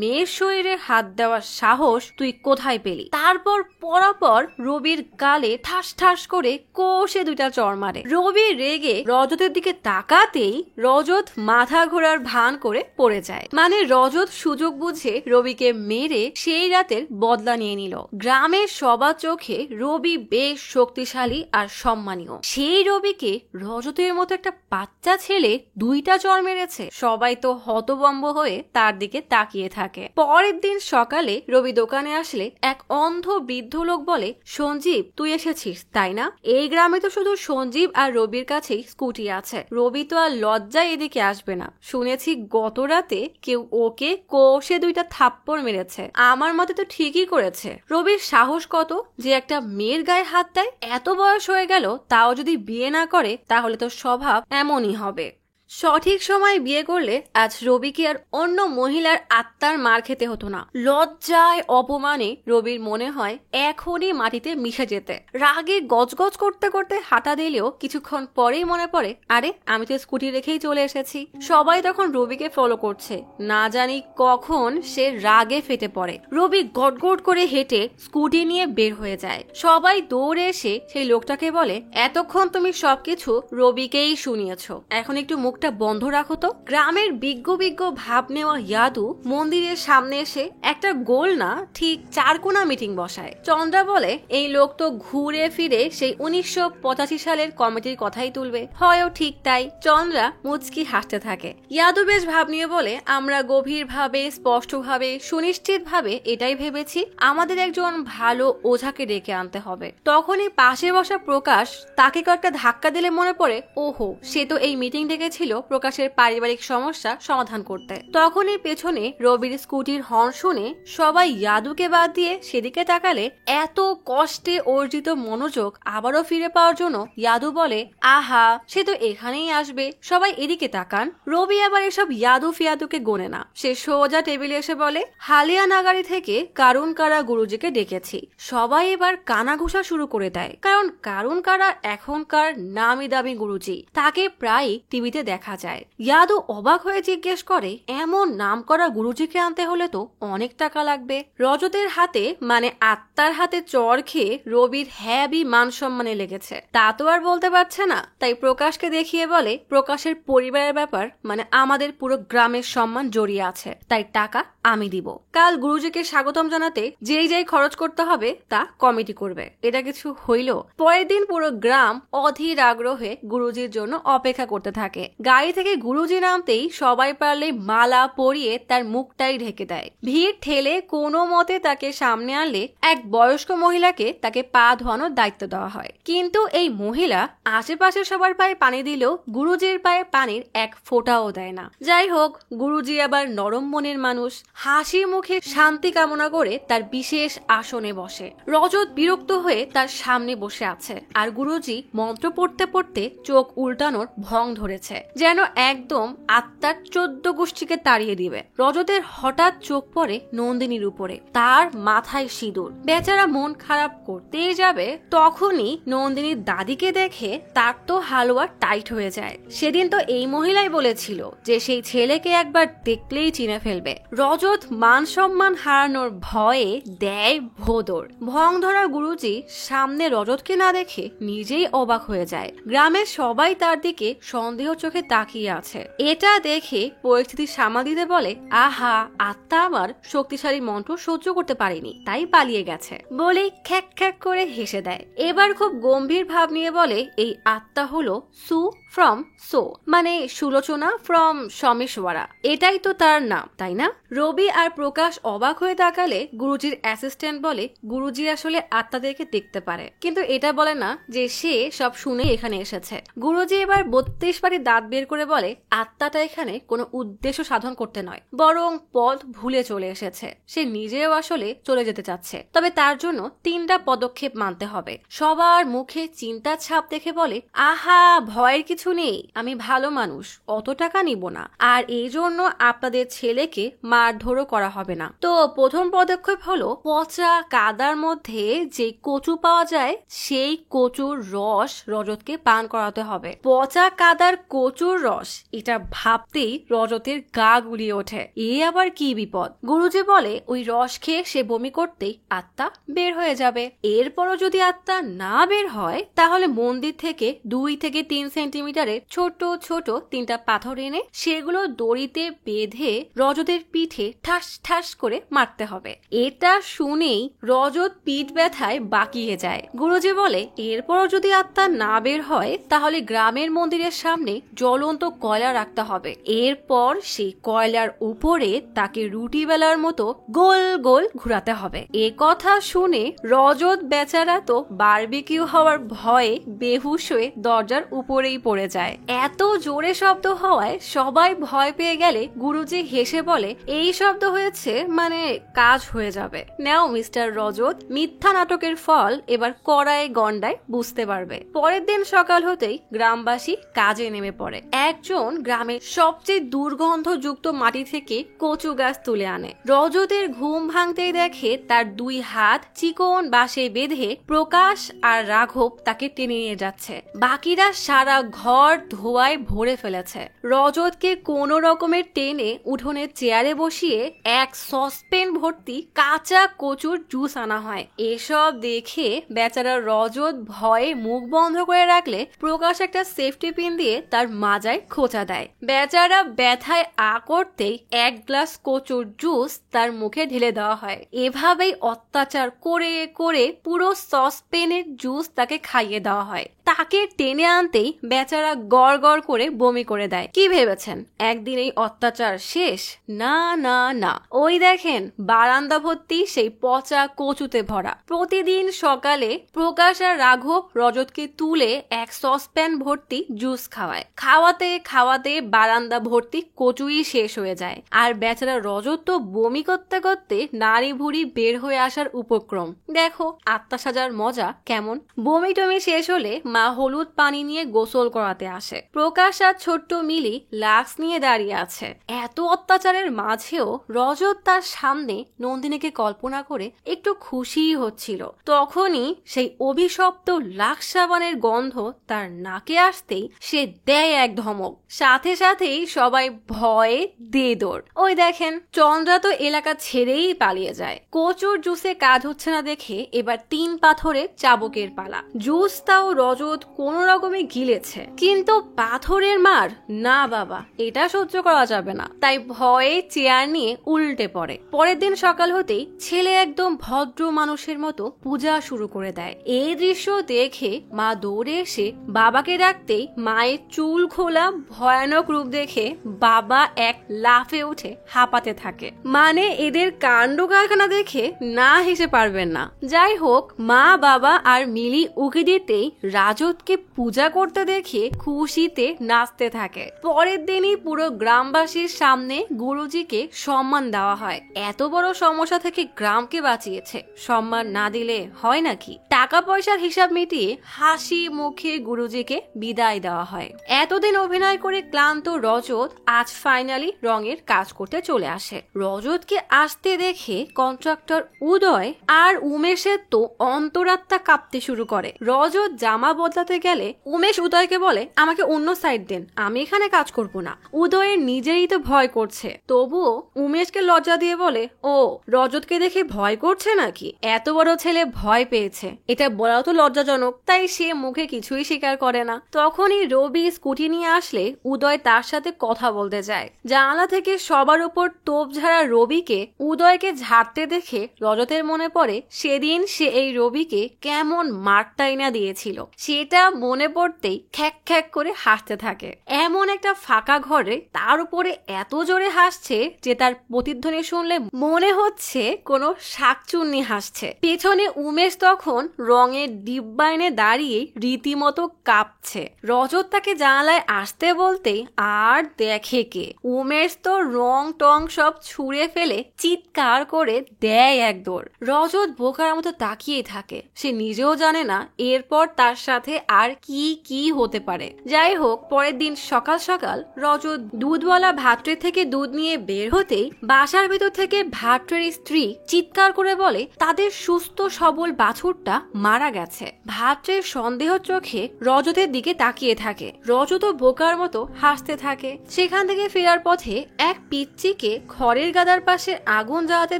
মেয়ের শরীরে হাত দেওয়ার সাহস তুই কোথায় পেলি? তারপর পরপর রবির গালে ঠাস ঠাস করে কষে দুইটা চড় মারে। রবি রেগে রজতের দিকে তাকাতেই রজত মাথা ঘোরার ভান করে পড়ে যায়। মানে রজত সুযোগ বুঝে রবিকে মেরে সেই রাতের বদলা নিয়ে নিল। গ্রামের সবার চোখে রবি বেশ শক্তিশালী আর সম্মানীয়। সেই রবিকে রজতের মতো একটা বাচ্চা ছেলে দুইটা চড় মেরেছে। সবাই তো হতভম্ব হয়ে তার দিকে তাকিয়ে থাকে। পরের দিন সকালে রবি দোকানে আসলে এক অন্ধ বৃদ্ধ লোক বলে, সঞ্জীব তুই এসেছিস তাই না? এই গ্রামে তো শুধু সঞ্জীব আর রবির কাছেই স্কুটি আছে। রবি তো আর লজ্জায় এদিকে আসবে না। শুনেছি গত রাতে কেউ ওকে কষে দুইটা থাপ্পড় মেরেছে। আমার মতে তো ঠিকই করেছে। রবির সাহস কত যে একটা মেয়ের গায়ে হাত দেয়? এত বয়স হয়ে গেল তাও যদি বিয়ে না করে তাহলে তো স্বভাব এমনই হবে। সঠিক সময় বিয়ে করলে আজ রবিকে আর অন্য মহিলার আত্মার মার খেতে হতো না। লজ্জায় অপমানে রবির মনে হয় এখনই মাটিতে মিশে যেতে। রাগে গজগজ করতে করতে হাঁটা দিলেও কিছুক্ষণ পরেই মনে পড়ে, আরে আমি তো স্কুটি রেখেই চলে এসেছি। সবাই তখন রবিকে ফলো করছে। না জানি কখন সে রাগে ফেটে পড়ে। রবি গটগট করে হেঁটে স্কুটি নিয়ে বের হয়ে যায়। সবাই দৌড়ে এসে সেই লোকটাকে বলে, এতক্ষণ তুমি সবকিছু রবিকেই শুনিয়েছ, এখন একটু মুখ বন্ধ রাখো তো। গ্রামের বিজ্ঞ বিজ্ঞ ভাব নেওয়া ইয়াদু মন্দিরের সামনে এসে একটা গোল না ঠিক চারকোনা মিটিং বসায়। চন্দ্রা বলে, এই লোক তো ঘুরে ফিরে সেই 1985 সালের কমিটির কথাই তুলবে। হয়ও ঠিক তাই। চন্দ্রা মুচকি হাসতে থাকে। ইয়াদু বেশ ভাব নিয়ে বলে, আমরা গভীরভাবে স্পষ্টভাবে সুনিশ্চিতভাবে এটাই ভেবেছি আমাদের একজন ভালো ওঝাকে ডেকে আনতে হবে। তখনই পাশে বসা প্রকাশ তাকে কয়েকটা ধাক্কা দিলে মনে পড়ে, ওহো সে তো এই মিটিং ডেকেছিল প্রকাশের পারিবারিক সমস্যা সমাধান করতে। তখনই পেছনে রবির স্কুটির হর্ন শুনে সবাই ইয়াদুকে বাদ দিয়ে সেদিকে তাকালে এত কষ্টে অর্জিত মনোযোগ আবারও ফিরে পাওয়ার জন্য ইয়াদু বলে, আহা সে তো এখানেই আসবে, সবাই এদিকে তাকান। রবি আবার এসব ইয়াদু ফিয়াদুকে গোনে না। সে সোজা টেবিলে এসে বলে, হালিয়া নাগারি থেকে কারুন কারা গুরুজিকে ডেকেছি। সবাই এবার কানা ঘোষা শুরু করে দেয়, কারণ কারুন কারা এখনকার নামি দামি গুরুজি, তাকে প্রায় টিভিতে দেখা যায়। ইয়াদু অবাক হয়ে জিজ্ঞেস করে, এমন নাম করা গুরুজিকে আনতে হলে তো অনেক টাকা লাগবে। রজতের হাতে মানে আত্মার হাতে চড় খেয়ে রবির হ্যাবি মান সম্মানে লেগেছে, তা তো আর বলতে পারছে না। তাই প্রকাশকে দেখিয়ে বলে, প্রকাশের পরিবারের ব্যাপার মানে আমাদের পুরো গ্রামের সম্মান জড়িয়ে আছে, তাই টাকা আমি দিব। কাল গুরুজিকে স্বাগতম জানাতে যেই যেই খরচ করতে হবে তা কমিটি করবে। এটা কিছু হইল। পরের দিন পুরো গ্রাম অধীর আগ্রহে গুরুজির জন্য অপেক্ষা করতে থাকে। গাড়ি থেকে গুরুজি নামতেই সবাই পারলে মালা পরিয়ে তার মুখটাই ঢেকে দেয়। ভিড় ঠেলে কোনো মতে তাকে সামনে আনলে এক বয়স্ক মহিলাকে তাকে পা ধোয়ানোর দায়িত্ব দেওয়া হয়। কিন্তু এই মহিলা আশেপাশে সবার পায়ে পানি দিলেও গুরুজির পায়ে পানির এক ফোঁটাও দেয় না। যাই হোক, গুরুজি আবার নরম মনের মানুষ। হাসি মুখে শান্তি কামনা করে তার বিশেষ আসনে বসে। রজত বিরক্ত হয়ে তার সামনে বসে আছে আর গুরুজি মন্ত্র পড়তে পড়তে চোখ উল্টানোর ভং ধরেছে, যেন একদম আত্মার 14 গোষ্ঠীকে তাড়িয়ে দিবে। রজতের হঠাৎ চোখ পড়ে নন্দিনীর উপরে। তার মাথায় সিঁদুর। বেচারা মন খারাপ করতেই যাবে, তখনই নন্দিনীর দাদিকে দেখে তার তো হালুয়া টাইট হয়ে যায়। সেদিন তো এই মহিলাই বলেছিল যে সেই ছেলেকে একবার দেখলেই চিনে ফেলবে। রজত মান সম্মান হারানোর ভয়ে দেয় ভোদর। ভং ধরা গুরুজি সামনে রজতকে না দেখে নিজেই অবাক হয়ে যায়। গ্রামের সবাই তার দিকে সন্দেহ চোখে তাকিয়ে আছে। এটা দেখে পরিস্থিতি সামাল দিতে বলে, আহা, আত্মা আমার শক্তিশালী মন্ত্র সহ্য করতে পারেনি, তাই পালিয়ে গেছে বলেই খ্যাক খ্যাক করে হেসে দেয়। এবার খুব গম্ভীর ভাব নিয়ে বলে, এই আত্মা হলো সু ফ্রম সো, মানে সুলোচনা ফ্রম সমেশ্বরা, এটাই তো তার নাম, তাই না? রবি আর প্রকাশ অবাক হয়ে তাকালে গুরুজির অ্যাসিস্ট্যান্ট বলে, গুরুজি আসলে আত্মাদেরকে দেখতে পারে, কিন্তু এটা বলে না যে সে সব শুনে এখানে এসেছে। গুরুজি এবার 32 বারে দাঁত বের করে বলে, আত্মাটা এখানে কোনো উদ্দেশ্য সাধন করতে নয়, বরং পথ ভুলে চলে এসেছে। সে নিজেও আসলে চলে যেতে চাচ্ছে, তবে তার জন্য 3টা পদক্ষেপ মানতে হবে। সবার মুখে চিন্তার ছাপ দেখে বলে, আহা, ভয়ের কিছু নেই, আমি ভালো মানুষ, অত টাকা নিব না, আর এই জন্য আপনাদের ছেলেকে মারধরও করা হবে না। তো প্রথম পদক্ষেপ হলো পচা কাদার মধ্যে যে কচু পাওয়া যায় সেই কচুর রস রজতকে পান করাতে হবে। পচা কাদার কচুর রস, এটা ভাবতেই রজতের গা গুলিয়ে ওঠে। এ আবার কি বিপদ? গুরুজি বলে, ওই রস খেয়ে সে বমি করতেই আত্মা বের হয়ে যাবে। এরপরও যদি আত্মা না বের হয়, তাহলে মন্দির থেকে 2 থেকে 3 সেন্টিমিটারের ছোট ছোট 3টা পাথর এনে সেগুলো দড়িতে বেঁধে রজতের পিঠে ঠাস ঠাস করে মারতে হবে। এটা শুনেই রজত পিঠ ব্যথায় বাকিয়ে যায়। গুরুজি বলে, এরপরও যদি আত্মা না বের হয়, তাহলে গ্রামের মন্দিরের সামনে জ্বলন্ত কয়লা রাখতে হবে। এরপর সেই কয়লার উপরে তাকে রুটি বেলার মতো গোল গোল ঘুরাতে হবে। এ কথা শুনে রজত বেচারা তো বারবিকিউ হওয়ার ভয়ে বেহুশ হয়ে দরজার উপরেই পড়ে যায়। এত জোরে শব্দ হওয়ায় সবাই ভয় পেয়ে গেলে গুরুজি হেসে বলে, এই শব্দ হয়েছে মানে কাজ হয়ে যাবে। নাও মিস্টার রজত, মিথ্যা নাটকের ফল এবার কড়ায় গন্ডায় বুঝতে পারবে। পরের দিন সকাল হতেই গ্রামবাসী কাজে নেমে পড়ে। একজন গ্রামের সবচেয়ে দুর্গন্ধযুক্ত মাটি থেকে কচু গাছ তুলে আনে। রজতের ঘুম ভাঙতেই দেখে তার 2 হাত চিকন বাঁশে বেঁধে প্রকাশ আর রাঘব তাকে টেনে নিয়ে যাচ্ছে। বাকিরা সারা ঘর ধোঁয়ায় ভরে ফেলেছে। রজতকে কোনো রকমের টেনে উঠোনের চেয়ারে বসিয়ে এক সসপেন ভর্তি কাঁচা কচুর জুস আনা হয়। এসব দেখে বেচারা রজত ভয়ে মুখ বন্ধ করে রাখলে প্রকাশ একটা সেফটি পিন দিয়ে তার মাজায় খোঁচা দেয়। বেচারা ব্যথায় আ করতেই 1 গ্লাস কচুর জুস তার মুখে ঢেলে দেওয়া হয়। এভাবেই অত্যাচার করে করে পুরো সসপেনের জুস তাকে খাইয়ে দেওয়া হয়। তাকে টেনে আনতেই বেচারা গড় গড় করে বমি করে দেয়। কি ভেবেছেন একদিন এই অত্যাচার শেষ? না না না, ওই দেখেন বারান্দা ভর্তি সেই পচা কচুতে ভরা। প্রতিদিন সকালে প্রকাশ আর রাঘব রজতকে তুলে এক সসপ্যান ভর্তি জুস খাওয়ায়। খাওয়াতে খাওয়াতে বারান্দা ভর্তি কচুই শেষ হয়ে যায়। আর বেচারা রজত তো বমি করতে করতে নাড়ি ভুড়ি বের হয়ে আসার উপক্রম। দেখো আত্মা সাজার মজা কেমন। বমি টমি শেষ হলে মা হলুদ পানি নিয়ে গোসল করাতে আসে। প্রকাশ আর ছোট্ট মিলি লাক্স নিয়ে দাঁড়িয়ে আছে। এত অত্যাচারের মাঝেও রজত তার সামনে নন্দিনীকে কল্পনা করে একটু খুশিই হচ্ছিল। তখনই সেই অভিশপ্ত লাক্স সাবানের গন্ধ তার নাকে আসতেই সে দেয় এক ধমক। সাথে সাথেই সবাই ভয়ে দে দৌড়। ওই দেখেন চন্দ্রা তো এলাকা ছেড়েই পালিয়ে যায়। কচুর জুসে কাজ হচ্ছে না দেখে এবার 3 পাথরের চাবুকের পালা। জুস তাও রজত কোন রকমে গিলেছে, কিন্তু পাথরের মার না বাবা, এটা সহ্য করা যাবে না। তাই ভয়ে চেয়ার নিয়ে উল্টে পড়ে। পরের দিন সকাল হতেই ছেলে একদম ভদ্র মানুষের মতো পূজা শুরু করে দেয়। এই দৃশ্য দেখে মা দৌড়ে এসে বাবাকে ডাকতেই মায়ের চুল খোলা ভয়ানক রূপ দেখে বাবা এক লাফে উঠে হাঁপাতে থাকে। মানে এদের কাণ্ড কারখানা দেখে না হেসে পারবেন না। যাই হোক, মা বাবা আর মিলি উকি দিতেই রাজতকে পূজা করতে দেখে খুশিতে নাচতে থাকে। পরের দিনই পুরো গ্রামবাসীর সামনে গুরুজিকে সম্মান দেওয়া হয়। এত বড় সমস্যা থেকে গ্রামকে বাঁচিয়েছে, সম্মান না দিলে হয় নাকি? টাকা পয়সার হিসাব মিটিয়ে হাসি মুখে গুরুজিকে বিদায় দেওয়া হয়। এতদিন অভিনয় করে ক্লান্ত রজত আজ ফাইনালি রঙের কাজ করতে চলে আসে। রজতকে আসতে দেখে কন্ট্রাক্টর উদয় আর উমেশের তো অন্তরাত্মা কাঁপতে শুরু করে। রজত জামা বদলাতে গেলে উমেশ উদয়কে বলে, আমাকে অন্য সাইড দেন, আমি এখানে কাজ করব না। উদয়ের নিজেরই তো ভয় করছে, তবুও উমেশকে লজ্জা দিয়ে বলে, ও রজতকে দেখে ভয় করছে নাকি? এত বড় ছেলে ভয় পেয়েছে, এটা বলাও তো লজ্জাজনক। তাই সে মুখে কিছুই স্বীকার করে না। তখনই রবি স্কুটি নিয়ে আসলে উদয় তার সাথে কথা বলতে যায়। জানালা থেকে সবার উপর তোপ ঝাড়া রবিকে উদয়কে ঝাড়তে দেখে রজতের মনে পড়ে সেদিন সে এই রবিকে কেমন মারটাই না দিয়েছিল। সেটা মনে পড়তেই খ্যাক খ্যাক করে হাসতে থাকে। এমন একটা ফাঁকা ঘরে তার উপরে এত জোরে হাসছে যে তার প্রতিধ্বনি শুনলে মনে হচ্ছে কোনো শাকচুন্নি হাসছে। পেছনে উমেশ তখন রঙের ডিব্বা এনে দাঁড়িয়ে রীতিমতো কাঁপছে। রজত তাকে জানালায় আসতে বলতেই আর দেখে কে, উমেশ তো রং টং সব ছুঁড়ে ফেলে চিৎকার করে দেয় এক দৌড়। রজত বোকার মতো তাকিয়ে থাকে। সে নিজেও জানে না এরপর তার সাথে আর কি কি হতে পারে। যাই হোক, পরের দিন সকাল সকাল রজত দুধওয়ালা ভাট্রের থেকে দুধ নিয়ে বের হতেই বাসার ভেতর থেকে ভাট্রের স্ত্রী চিৎকার করে বলে তাদের সুস্থ সবল বাছুরটা মারা গেছে। ভাট্রের সন্দেহ চোখে রজতের দিকে তাকিয়ে থাকে। রজত বোকার মতো হাসতে থাকে। সেখান থেকে ফেরার পথে এক পিচ্চিকে খড়ের গাদার পাশে আগুন জ্বালাতে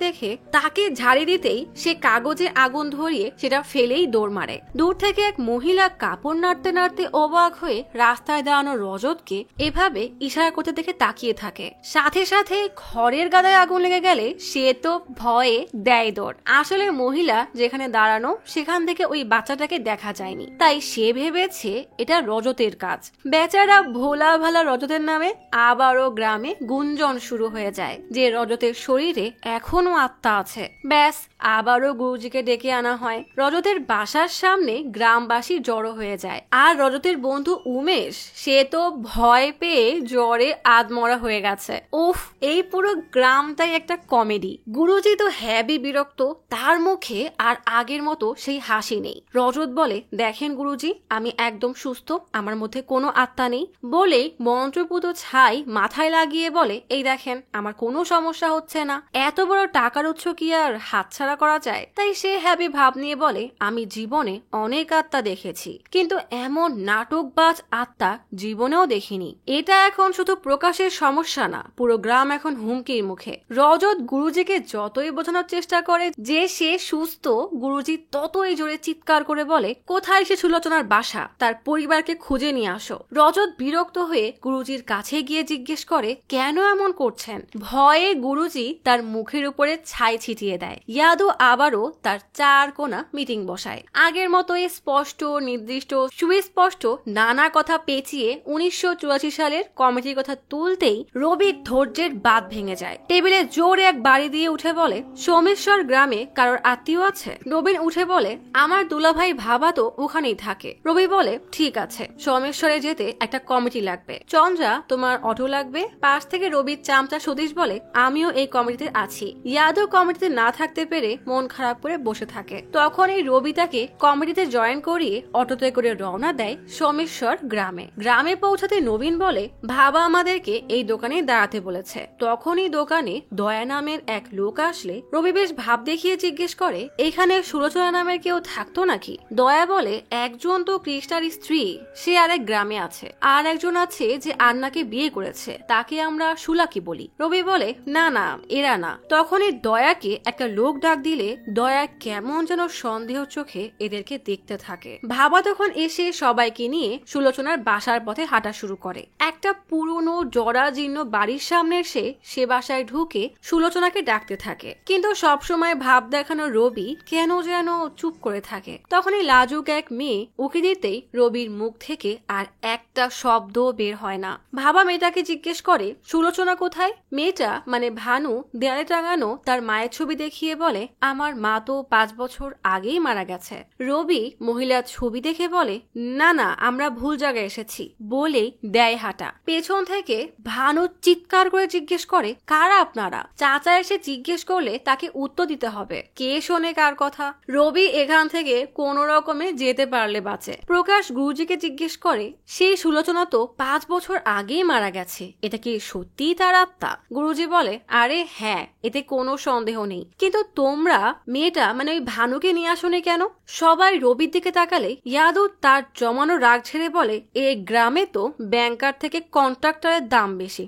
দেখে তাকে ঝাড়ি দিতেই সে কাগজে আগুন ধরিয়ে সেটা ফেলেই দৌড় মারে। দূর থেকে এক মহিলা কাপড় নাড়তে নাড়তে অবাক হয়ে রাস্তায় দাঁড়ানো রজতকে এভাবে ইশারা করতে দেখে তাকিয়ে থাকে। সাথে সাথে খড়ের গাদায় আগুন লেগে গেলে সে তো ভয়ে দেয় দৌড়। আসলে মহিলা যেখানে দাঁড়ানো সেখান থেকে ওই বাচ্চাটাকে দেখা যায়নি, তাই সে ভেবেছে এটা রজতের কাজ। বেচারা ভোলা ভালা রজতের নামে আবারও গ্রামে গুঞ্জন শুরু হয়ে যায় যে রজতের শরীরে এখনো আত্মা আছে। ব্যাস, আবারও গুরুজিকে ডেকে আনা হয়। রজতের বাসার সামনে গ্রামবাসী জড়ো হয়ে যায়। আর রজতের বন্ধু উমেশ সে তো ভয় পেয়ে জ্বরে আধমরা হয়ে গেছে। উফ, এই পুরো গ্রামটাই একটা কমেডি। গুরুজি তো হ্যাবি বিরক্ত, তার মুখে আর আগের মতো সেই হাসি নেই। রজত বলে, দেখেন গুরুজি, আমি একদম সুস্থ, আমার মধ্যে কোনো আত্মা নেই। বলেই মন্ত্রপুত ছাই মাথায় লাগিয়ে বলে, এই দেখেন আমার কোনো সমস্যা হচ্ছে না। এত বড় টাকার উৎস কি আর হাতছাড়া করা যায়? তাই সে হ্যাবি ভাব নিয়ে বলে, আমি জীবনে অনেক আত্মা দেখেছি, কিন্তু এমন নাটকবাজ আত্মা জীবনেও দেখিনি। এটা এখন শুধু প্রকাশের সমস্যা না, পুরো গ্রাম এখন হুমকির মুখে। রজত গুরুজিকে যতই বোঝানোর চেষ্টা করে যে সে সুস্থ, গুরুজি ততই জোরে চিৎকার করে বলে, কোথায় সে সুলোচনার বাসা, তার পরিবারকে খুঁজে নিয়ে আসো। রজত বিরক্ত হয়ে গুরুজির কাছে গিয়ে জিজ্ঞেস করে, কেন এমন করছেন? ভয়ে গুরুজি তার মুখের উপরে ছাই ছিটিয়ে দেয়। ইয়াদু আবারও তার চার কোনা মিটিং বসায়। আগের মতোই স্পষ্ট, নির্দিষ্ট, সুস্পষ্ট নানা কথা পেঁচিয়ে 1984 সালের কমিটির কথা তুলতেই রবির ধৈর্যের বাঁধ ভেঙে যায়। টেবিলে জোরে এক বাড়ি দিয়ে উঠে বলে, সোমেশ্বর গ্রামে কারোর আত্মীয় আছে? রবিন উঠে বলে, আমার দুলাভাই ভাবা তো ওখানেই থাকে। রবি বলে, ঠিক আছে, সোমেশ্বরে যেতে একটা কমিটি লাগবে। চন্দ্রা, তোমার অটো লাগবে। পাশ থেকে রবির চামচা সতীশ বলে, আমিও এই কমিটিতে আছি। ইয়াদু কমিটিতে না থাকতে পেরে মন খারাপ করে বসে থাকে। তখন এই রবি তাকে কমিটিতে জয়েন করিয়ে অটোতে করে রওনা দেয় সোমেশ্বর গ্রামে। গ্রামে পৌঁছাতে নবীন বলে, ভাবা আমাদেরকে এই দোকানে দাঁড়াতে বলেছে। তখনই দোকানে দয়া নামের এক লোক আসলে রবি বেশ ভাব দেখিয়ে জিজ্ঞেস করে, এখানে সুলোচনা নামের কেউ থাকতো নাকি? দয়া বলে, একজন তো কৃষ্ণার স্ত্রী, সে আরেক গ্রামে আছে। আর একজন আছে যে আন্নাকে বিয়ে করেছে, তাকে আমরা সুলাকি বলি। রবি বলে, না না, এরা না। তখনই দয়াকে একটা লোক ডাক দিলে দয়া কেমন যেন সন্দেহ চোখে এদেরকে দেখতে থাকে। ভাবা তখন এসে সবাইকে নিয়ে সুলোচনার বাসার পথে হাঁটা শুরু করে। একটা পুরনো জরাজীর্ণ বাড়ির সামনে এসে সে বাসায় ঢুকে সুলোচনাকে ডাকতে থাকে, কিন্তু সবসময় ভাব দেখানো রবি কেন যেন চুপ করে থাকে। তখনই লাজুক এক মেয়ে উকি দিতেই রবির মুখ থেকে আর একটা শব্দ বের হয় না। ভাবা মেয়েটাকে জিজ্ঞেস করে, সুলোচনা কোথায়? মেয়েটা মানে ভানু দেয়ালে টাঙানো তার মায়ের ছবি দেখিয়ে বলে, আমার মা তো 5 বছর আগেই মারা গেছে। রবি মহিলার ছবি দেখে বলে, না না, আমরা ভুল জায়গায় এসেছি। বলেই দেয় হাঁটা। পেছন থেকে ভানু চিৎকার করে জিজ্ঞেস করে, কারা আপনারা? চাচা এসে জিজ্ঞেস করলে তাকে উত্তর দিতে হবে। কে শোনে কার কথা? রবি এখান থেকে কোন রকমে যেতে পারলে বাঁচে। প্রকাশ গুরুজিকে জিজ্ঞেস করে, সেই সুলোচনা তো 5 বছর আগেই মারা গেছে, এটা কি সত্যিই তার আত্মা? গুরুজি বলে, আরে হ্যাঁ, এতে কোনো সন্দেহ নেই, কিন্তু তোমরা তোমরা মেয়েটা মানে ওই ভানুকে নিয়ে আসোনি কেন? সবাই রবির দিকে তাকালে ইয়াদু তার জমানো রাগ ছেড়ে বলে, এই গ্রামে তো ব্যাংকার থেকে কন্ট্রাক্টরের দাম বেশি।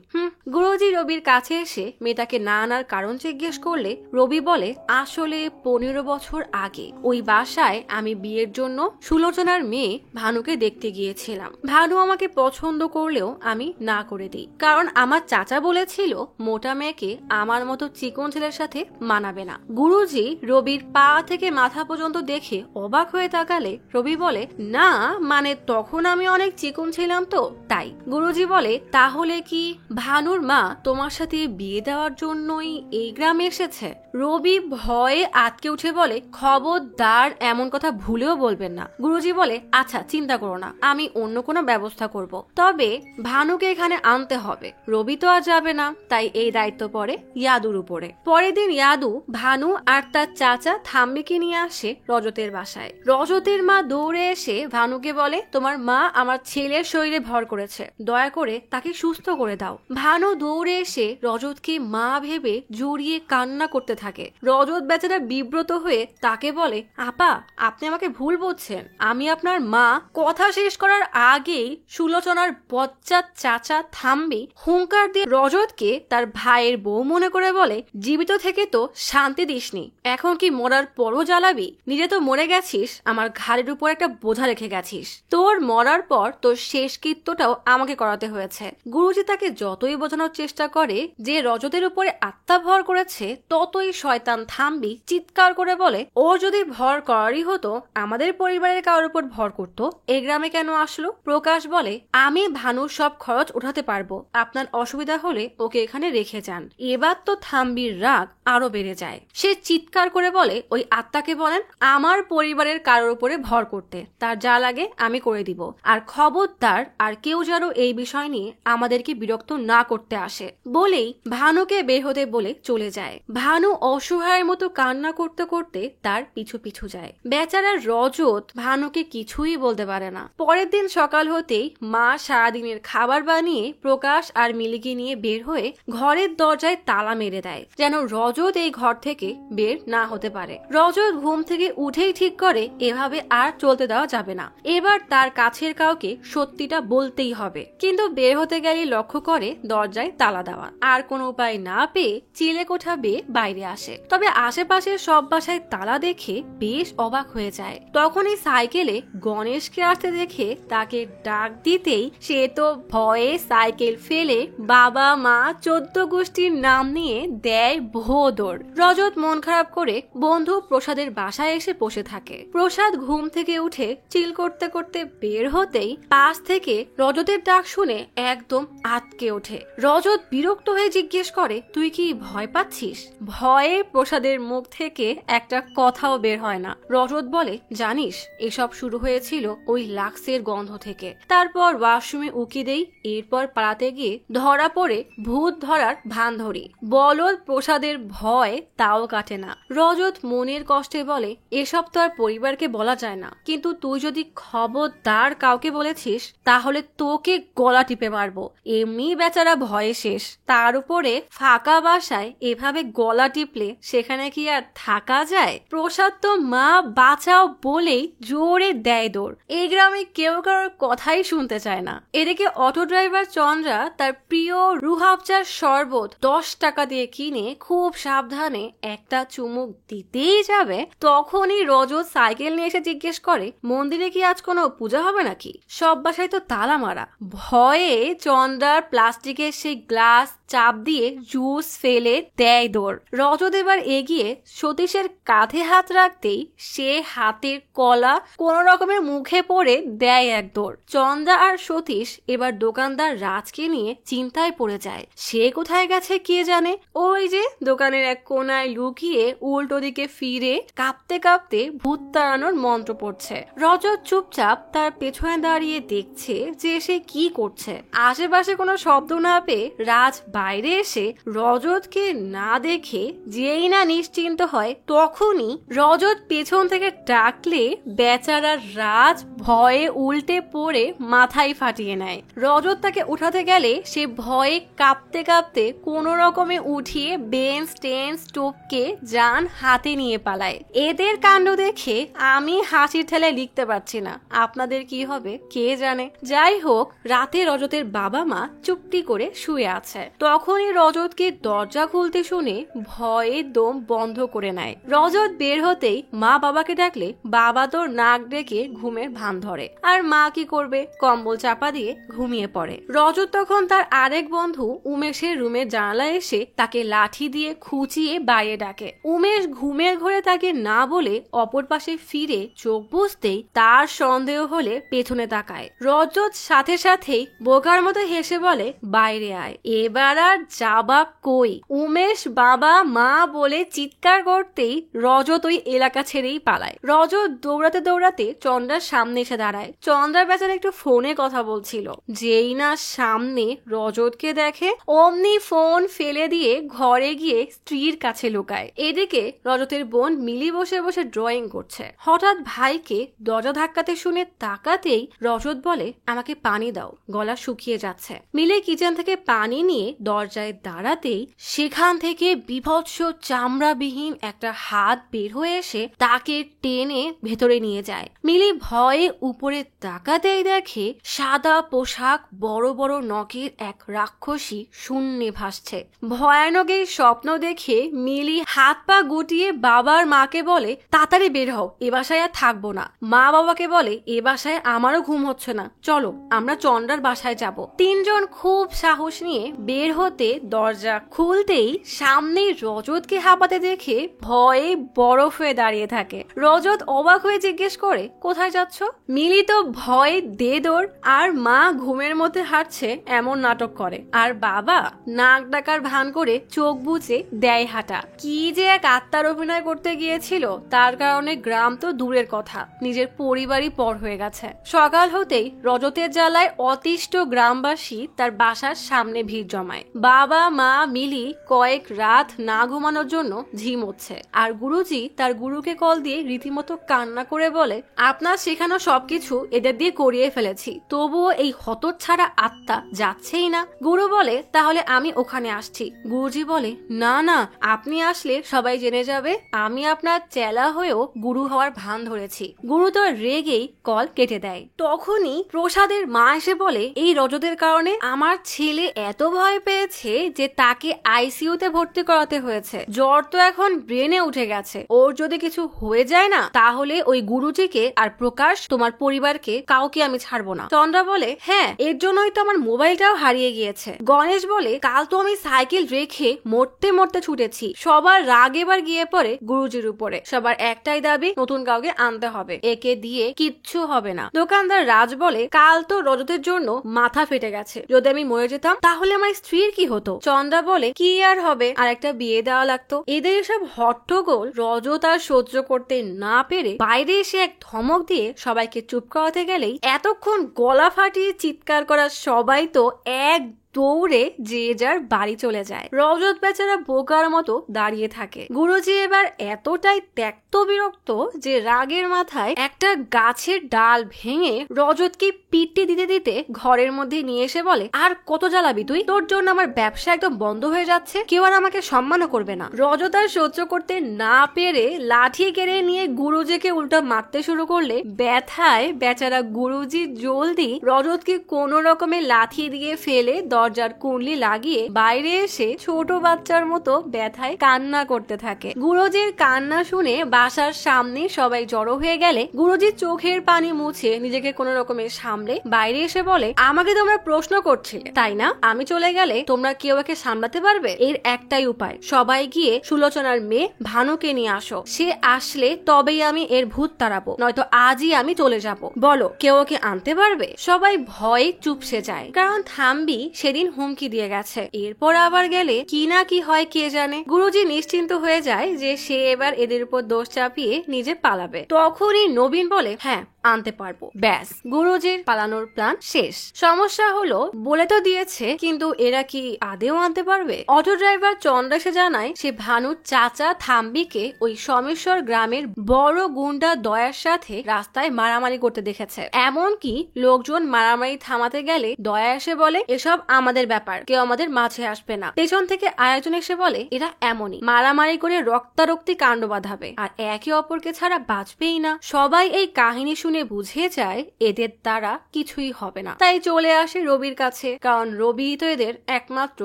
গুরুজি রবির কাছে এসে মেয়েটাকে না আনার কারণ জিজ্ঞেস করলে রবি বলে, আসলে 15 বছর আগে ওই বাসায় আমি বিয়ের জন্য সুলোচনার মেয়ে ভানুকে দেখতে গিয়েছিলাম। ভানু আমাকে পছন্দ করলেও আমি না করে দিই, কারণ আমার চাচা বলেছিল মোটা মেয়েকে আমার মতো চিকন ছেলের সাথে মানাবে না। গুরুজি রবির পা থেকে মাথা পর্যন্ত দেখে অবাক হয়ে তাকালে রবি বলে, না মানে তখন আমি অনেক চিকন ছিলাম তো তাই। গুরুজি বলে, তাহলে কি ভানুর মা তোমার সাথে বিয়ে দেওয়ার জন্যই এই গ্রামে এসেছে? রবি ভয়ে আটকে উঠে বলে, খবরদার এমন কথা ভুলেও বলবেন না। গুরুজি বলে, আচ্ছা চিন্তা করো না, আমি অন্য কোনো ব্যবস্থা করব, তবে ভানুকে এখানে আনতে হবে। রবি তো আর যাবে না, তাই এই দায়িত্ব পড়ে ইয়াদুর উপরে। পরের দিন ইয়াদু ভানু আর তার চাচা থাম্বিকে নিয়ে আসে রজতের বাসায়। রজতের মা দৌড়ে এসে ভানুকে বলে, তোমার মা আমার ছেলের শরীরে ভর করেছে, দয়া করে তাকে সুস্থ করে দাও। ভানু দৌড়ে এসে রজতকে মা ভেবে জড়িয়ে কান্না করতে থাকে। রজত বেচারা বিব্রত হয়ে তাকে বলে, আপা আপনি আমাকে ভুল বুঝছেন, আমি আপনার মা। কথা শেষ করার আগেই সুলোচনার বচ্চার চাচা থাম্বি হুঙ্কার দিয়ে রজতকে তার ভাইয়ের বউ মনে করে বলে, জীবিত থেকে তো শান্তি দিসনি, এখন কি মরার পরও জ্বালাবি? নিজে তো মরে গেছিস, আমার ঘাড়ের উপর একটা বোঝা রেখে গেছিস। তোর মরার পর তোর শেষ কৃত্যটাও আমাকে করাতে হয়েছে। গুরুজি তাকে যতই বোঝানোর চেষ্টা করে যে রজতের উপরে আত্মা ভর করেছে, ততই শয়তান থাম্বি চিৎকার করে বলে, ওর যদি ভর করারই হতো আমাদের পরিবারের কারোর উপর ভর করতো, এই গ্রামে কেন আসলো? প্রকাশ বলে, আমি ভানুর সব খরচ উঠাতে পারবো, আপনার অসুবিধা হলে ওকে এখানে রেখে যান। এবার তো থাম্বির রাগ আরো বেড়ে যায়। সে চিৎকার করে বলে, ওই আত্মাকে বলেন আমার পরিবারের কারোর উপরে ভর করতে, তার যা লাগে আমি করে দিব, আর খবরদার আর কেউ যেন এই বিষয় নিয়ে আমাদেরকে বিরক্ত না করতে আসে। বলেই ভানুকে বের হতে বলে চলে যায়। ভানু অসহায়ের মতো কান্না করতে করতে তার পিছু পিছু যায়। বেচারা রজত ভানুকে কিছুই বলতে পারে না। পরের দিন সকাল হতেই মা সারাদিনের খাবার বানিয়ে প্রকাশ আর মিলিকে নিয়ে বের হয়ে ঘরের দরজায় তালা মেরে দেয়, যেন রজত এই ঘর থেকে বের না হতে পারে। রজত ঘুম থেকে উঠেই ঠিক করে এভাবে আর চলতে দেওয়া যাবে না, এবার তার কাছের কাউকে সত্যিটা বলতেই হবে। কিন্তু বের হতে গেলে লক্ষ্য করে দরজায় তালা দেওয়া। আর কোনো উপায় না পেয়ে চিলেকোঠা বেয়ে বাইরে আসে। তবে আশেপাশের সব বাসায় তালা দেখে বেশ অবাক হয়ে যায়। তখনই সাইকেলে গণেশকে আসতে দেখে তাকে ডাক দিতেই সে তো ভয়ে সাইকেল ফেলে বাবা মা 14 গোষ্ঠীর নাম নিয়ে দেয় ভোদর। রজত মন খারাপ করে বন্ধু প্রসাদের বাসায় এসে বসে থাকে। প্রসাদ ঘুম থেকে উঠে চিল করতে করতে বের হতেই পাশ থেকে রজতের ডাক শুনে একদম আটকে ওঠে। রজত বিরক্ত হয়ে জিজ্ঞেস করে, তুই কি ভয় পাচ্ছিস? ভয়ে প্রসাদের মুখ থেকে একটা কথাও বের হয় না। রজত বলে, জানিস এসব শুরু হয়েছিল ওই লাক্সের গন্ধ থেকে। তারপর ওয়াশরুমে উকি দেই, এরপর পালাতে গিয়ে ধরা পড়ে ভূত ধরার ভান ধরি। বলদ প্রসাদের ভয় তাও কাটে না। রজত মনের কষ্টে বলে, এসব তো আর পরিবারকে বলা যায় না, কিন্তু তুই যদি খবরদার কাউকে বলেছিস তাহলে তোকে গলা টিপে মারবো। এমনি বেচারা ভয়ে শেষ, তার উপরে ফাঁকা বাসায় এভাবে গলা টিপলে সেখানে কি আর থাকা যায়? প্রসাদ তো মা বাঁচাও বলেই জোরে দেয় দৌড়। এই গ্রামে কেউ কারোর কথাই শুনতে চায় না। এদিকে অটো ড্রাইভার চন্দ্রা তার প্রিয় রুহাবচার শরবত 10 টাকা দিয়ে কিনে খুব সাবধানে একটা চুমুক দিতেই যাবে, তখনই রজত সাইকেল নিয়ে এসে জিজ্ঞেস করে, মন্দিরে কি আজ কোনো পূজা হবে নাকি? সব বাসায় তো তালা মারা। ভয়ে চন্দ্রার প্লাস্টিকের সেই গ্লাস চাপ দিয়ে জুস ফেলে দেয় দৌড়। রজত এবার এগিয়ে সতীশের কাঁধে হাত রাখতেই সে হাতের কলা কোন রকমের মুখে পড়ে দেয় এক দৌড়। চন্দ্রা আর সতীশ এবার দোকানদার রাজকে নিয়ে চিন্তায় পড়ে যায়। সে কোথায় গেছে কে জানে। ওই যে দোকানের এক কোনায় লুকিয়ে উল্টো দিকে ফিরে কাঁপতে কাঁপতে ভূত তাড়ানোর মন্ত্র পড়ছে। রজত চুপচাপ তার পেছনে দাঁড়িয়ে দেখছে যে সে কি করছে। আশেপাশে কোনো শব্দ না পেয়ে রাজ বাইরে এসে রজতকে না দেখে যেই না নিশ্চিন্ত হয়, তখনই রজত পেছন থেকে ডাকলে বেচারা রাজ ভয়ে উল্টে পড়ে মাথায় ফাটিয়ে নেয়। রজত তাকে উঠাতে গেলে সে ভয়ে কাঁপতে কাঁপতে কোনো রকমে উঠিয়ে বেঞ্চ টেন্স টোপকে যান হাতে নিয়ে পালায়। এদের কাণ্ড দেখে আমি হাসির ঠেলায় লিখতে পারছি না, আপনাদের কি হবে কে জানে। যাই হোক, রাতে রজতের বাবা মা চুপটি করে শুয়ে আছে। তখনই রজতকে দরজা খুলতে শুনে ভয়ে দম বন্ধ করে নেয়। রজত বের হতেই মা বাবাকে ডাকলে বাবা তোর নাক ডেকে ঘুমের ভান ধরে, আর মা কি করবে, কম্বল চাপা দিয়ে ঘুমিয়ে পড়ে। রজত তখন তার আরেক বন্ধু উমেশের রুমের জানালায় এসে তাকে লাঠি দিয়ে খুঁচিয়ে বাইরে ডাকে। উমেশ ঘুমের ঘরে তাকে না বলে অপর পাশে ফিরে চোখ বুঝতেই তার সন্দেহ হলে পেছনে তাকায়। রজত সাথে সাথেই বোকার মতো হেসে বলে বাইরে আয়। এবার আর যাবা কই? উমেশ বাবা মা বলে চিৎকার করতেই রজত ওই এলাকা ছেড়েই পালায়। রজত দৌড়াতে দৌড়াতে চন্দ্রার সামনে এসে দাঁড়ায়। চন্দ্রা বেচারা একটু ফোনে কথা বলছিল। যেই না সামনে রজতকে দেখে অমনি ফোন ফেলে দিয়ে ঘরে গিয়ে স্ত্রীর কাছে লুকায়। এদিকে রজতের বোন মিলি বসে বসে ড্রয়িং করছে। হঠাৎ ভাইকে দরজা ধাক্কাতে শুনে তাকাতেই রজত বলে আমাকে পানি দাও, গলা শুকিয়ে যাচ্ছে। মিলি কিচেন থেকে পানি নিয়ে দরজায় দাঁড়াতেই সেখান থেকে বিভৎস চামড়াবিহীন একটা হাত বের হয়ে এসে তাকে টেনে ভেতরে নিয়ে যায়। মিলি ভয়ে উপরে তাকাতেই দেখে সাদা পোশাক, বড় বড় নখের এক রাক্ষসী শূন্যে ভাসছে। ভয়ানক এই স্বপ্ন দেখে মিলি হাত পা গুটিয়ে বাবার মাকে বলে তাড়াতাড়ি বের হও, এ বাসায় আর থাকবো না। মা বাবাকে বলে এ বাসায় আমারও ঘুম হচ্ছে না, চলো আমরা চন্দ্রার বাসায় যাব। তিনজন খুব সাহস নিয়ে বের হতে দরজা খুলতেই সামনেই রজতকে হাঁপাতে দেখে ভয়ে বরফ হয়ে দাঁড়িয়ে থাকে। রজত অবাক হয়ে জিজ্ঞেস করে কোথায় যাচ্ছ? মিলি তো ভয়ে দেদর, আর মা ঘুমের মধ্যে হাঁটছে এমন নাটক করে, আর বাবা নাক ডাকার ভান করে চোখ বুজে দেয় হাঁটা। কি যে এক আত্মার অভিনয় করতে গিয়েছিল, তার কারণে গ্রাম তো দূরের কথা, নিজের পরিবারই পর হয়ে গেছে। সকাল হতেই রজতের জ্বালায় অতিষ্ঠ গ্রামবাসী তার বাসার সামনে ভিড় জমায়। বাবা মা মিলি কয়েক রাত না ঘুমানোর জন্য ঝিমোচ্ছে, আর গুরুজি তার গুরুকে কল দিয়ে রীতিমতো কান্না করে বলে আপনার শেখানো সবকিছু এদের দিয়ে করিয়ে ফেলেছি, তবুও এই হতচ্ছাড়া আত্মা যাচ্ছেই না। গুরু বলে তাহলে আমি ওখানে আসছি। গুরুজি বলে না না, আপনি আসলে সবাই জেনে যাবে আমি আপনার চেলা হয়েও গুরু হওয়ার ভান ধরেছি। গুরু তো রেগেই কল কেটে দেয়। তখনই প্রসাদের মা এসে বলে এই রজতের কারণে আমার ছেলে এত ভয় পেয়েছে যে তাকে আইসিইউতে ভর্তি করাতে হয়েছে। জ্বর তো এখন ব্রেনে উঠে গেছে, ওর যদি কিছু হয়ে যায় না তাহলে ওই গুরুজিকে আর প্রকাশ তোমার পরিবারকে কাউকে আমি ছাড়বো না। চন্দ্রা বলে হ্যাঁ, এর জন্যই তো আমার মোবাইলটাও হারিয়ে গিয়েছে। গণেশ বলে কাল তো আমি সাইকেল রেখে মরতে মরতে ছুটেছি। সবার রাগ এবার গিয়ে পড়ে গুরুজির উপরে। সবার একটাই দাবি নতুন কাউকে আনতে হবে, একে দিয়ে কিচ্ছু হবে না। দোকানদার রাজ বলে কাল তো রজতের জন্য মাথা ফেটে গেছে, যদি আমি মরে যেতাম তাহলে আমার স্ত্রীর কি হতো? চন্দ্রা বলে কি আর হবে, আর একটা বিয়ে দেওয়া লাগতো। এদের সব হট্টগোল রজত আর সহ্য করতে না পেরে বাইরে এসে এক ধমক দিয়ে সবাইকে চুপ করাতে গেলেই এতক্ষণ গলা ফাটিয়ে চিৎকার করা সবাই তো এক দৌড়ে যে যার বাড়ি চলে যায়। রজত বেচারা বোকার মতো দাঁড়িয়ে থাকে। গুরুজি এবার এতটাই ত্যক্ত বিরক্ত যে রাগের মাথায় একটা গাছের ডাল ভেঙে রজতকে পিটি দিতে দিতে ঘরের মধ্যে নিয়ে এসে বলে আর কত জ্বালাবি তুই? তোর জন্য আমার ব্যবসা একদম বন্ধ হয়ে যাচ্ছে, কেউ আর আমাকে সম্মানও করবে না। রজত আর সহ্য করতে না পেরে লাঠি কেড়ে নিয়ে গুরুজিকে উল্টা মারতে শুরু করলে ব্যথায় বেচারা গুরুজি জলদি রজতকে কোনো রকমে লাঠি দিয়ে ফেলে দরজার কুণ্ডলি লাগিয়ে বাইরে এসে ছোট বাচ্চার মতো ব্যথায় কান্না করতে থাকে। গুরুজির কান্না শুনে বাসার সামনে সবাই জড়ো হয়ে গেলে গুরুজি চোখের পানি মুছে নিজেকে কোনো রকমের সামলে বাইরে এসে বলে আমাকে তোমরা প্রশ্ন করছিলে তাই না? আমি চলে গেলে তোমরা কেউ একে সামলাতে পারবে? এর একটাই উপায়, সবাই গিয়ে সুলোচনার মেয়ে ভানুকে নিয়ে আসো। সে আসলে তবেই আমি এর ভূত তাড়াবো, নয়তো আজই আমি চলে যাব। বলো কেউ ওকে আনতে পারবে? সবাই ভয়ে চুপসে যায়, কারণ থাম্বি সেদিন হুমকি দিয়ে গেছে এরপর আবার গেলে কি না কি হয় কে জানে। গুরুজি নিশ্চিন্ত হয়ে যায় যে সে এবার এদের উপর দোষ চাপিয়ে নিজে পালাবে। তখনই নবীন বলে হ্যাঁ আনতে পারবো। ব্যাস, গুরুজির পালানোর প্ল্যান শেষ। সমস্যা হলো বলে তো দিয়েছে, কিন্তু এরা কি আদেও আনতে পারবে? অটো ড্রাইভার চন্দ্র এসে জানায় সে ভানুর চাচা থাম্বিকে ওই সমেশ্বর গ্রামের বড় গুন্ডা দয়ার সাথে রাস্তায় মারামারি করতে দেখেছে। এমনকি লোকজন মারামারি থামাতে গেলে দয়া এসে বলে এসব আমাদের ব্যাপার, কেউ আমাদের মাঝে আসবে না। পেছন থেকে আরেকজন এসে বলে এরা এমনই, মারামারি করে রক্তারক্তি কাণ্ড বাঁধাবে আর একে অপরকে ছাড়া বাঁচবেই না। সবাই এই কাহিনী শুনে বুঝে যায় এদের দ্বারা কিছুই হবে না, তাই চলে আসে রবির কাছে, কারণ রবি তো এদের একমাত্র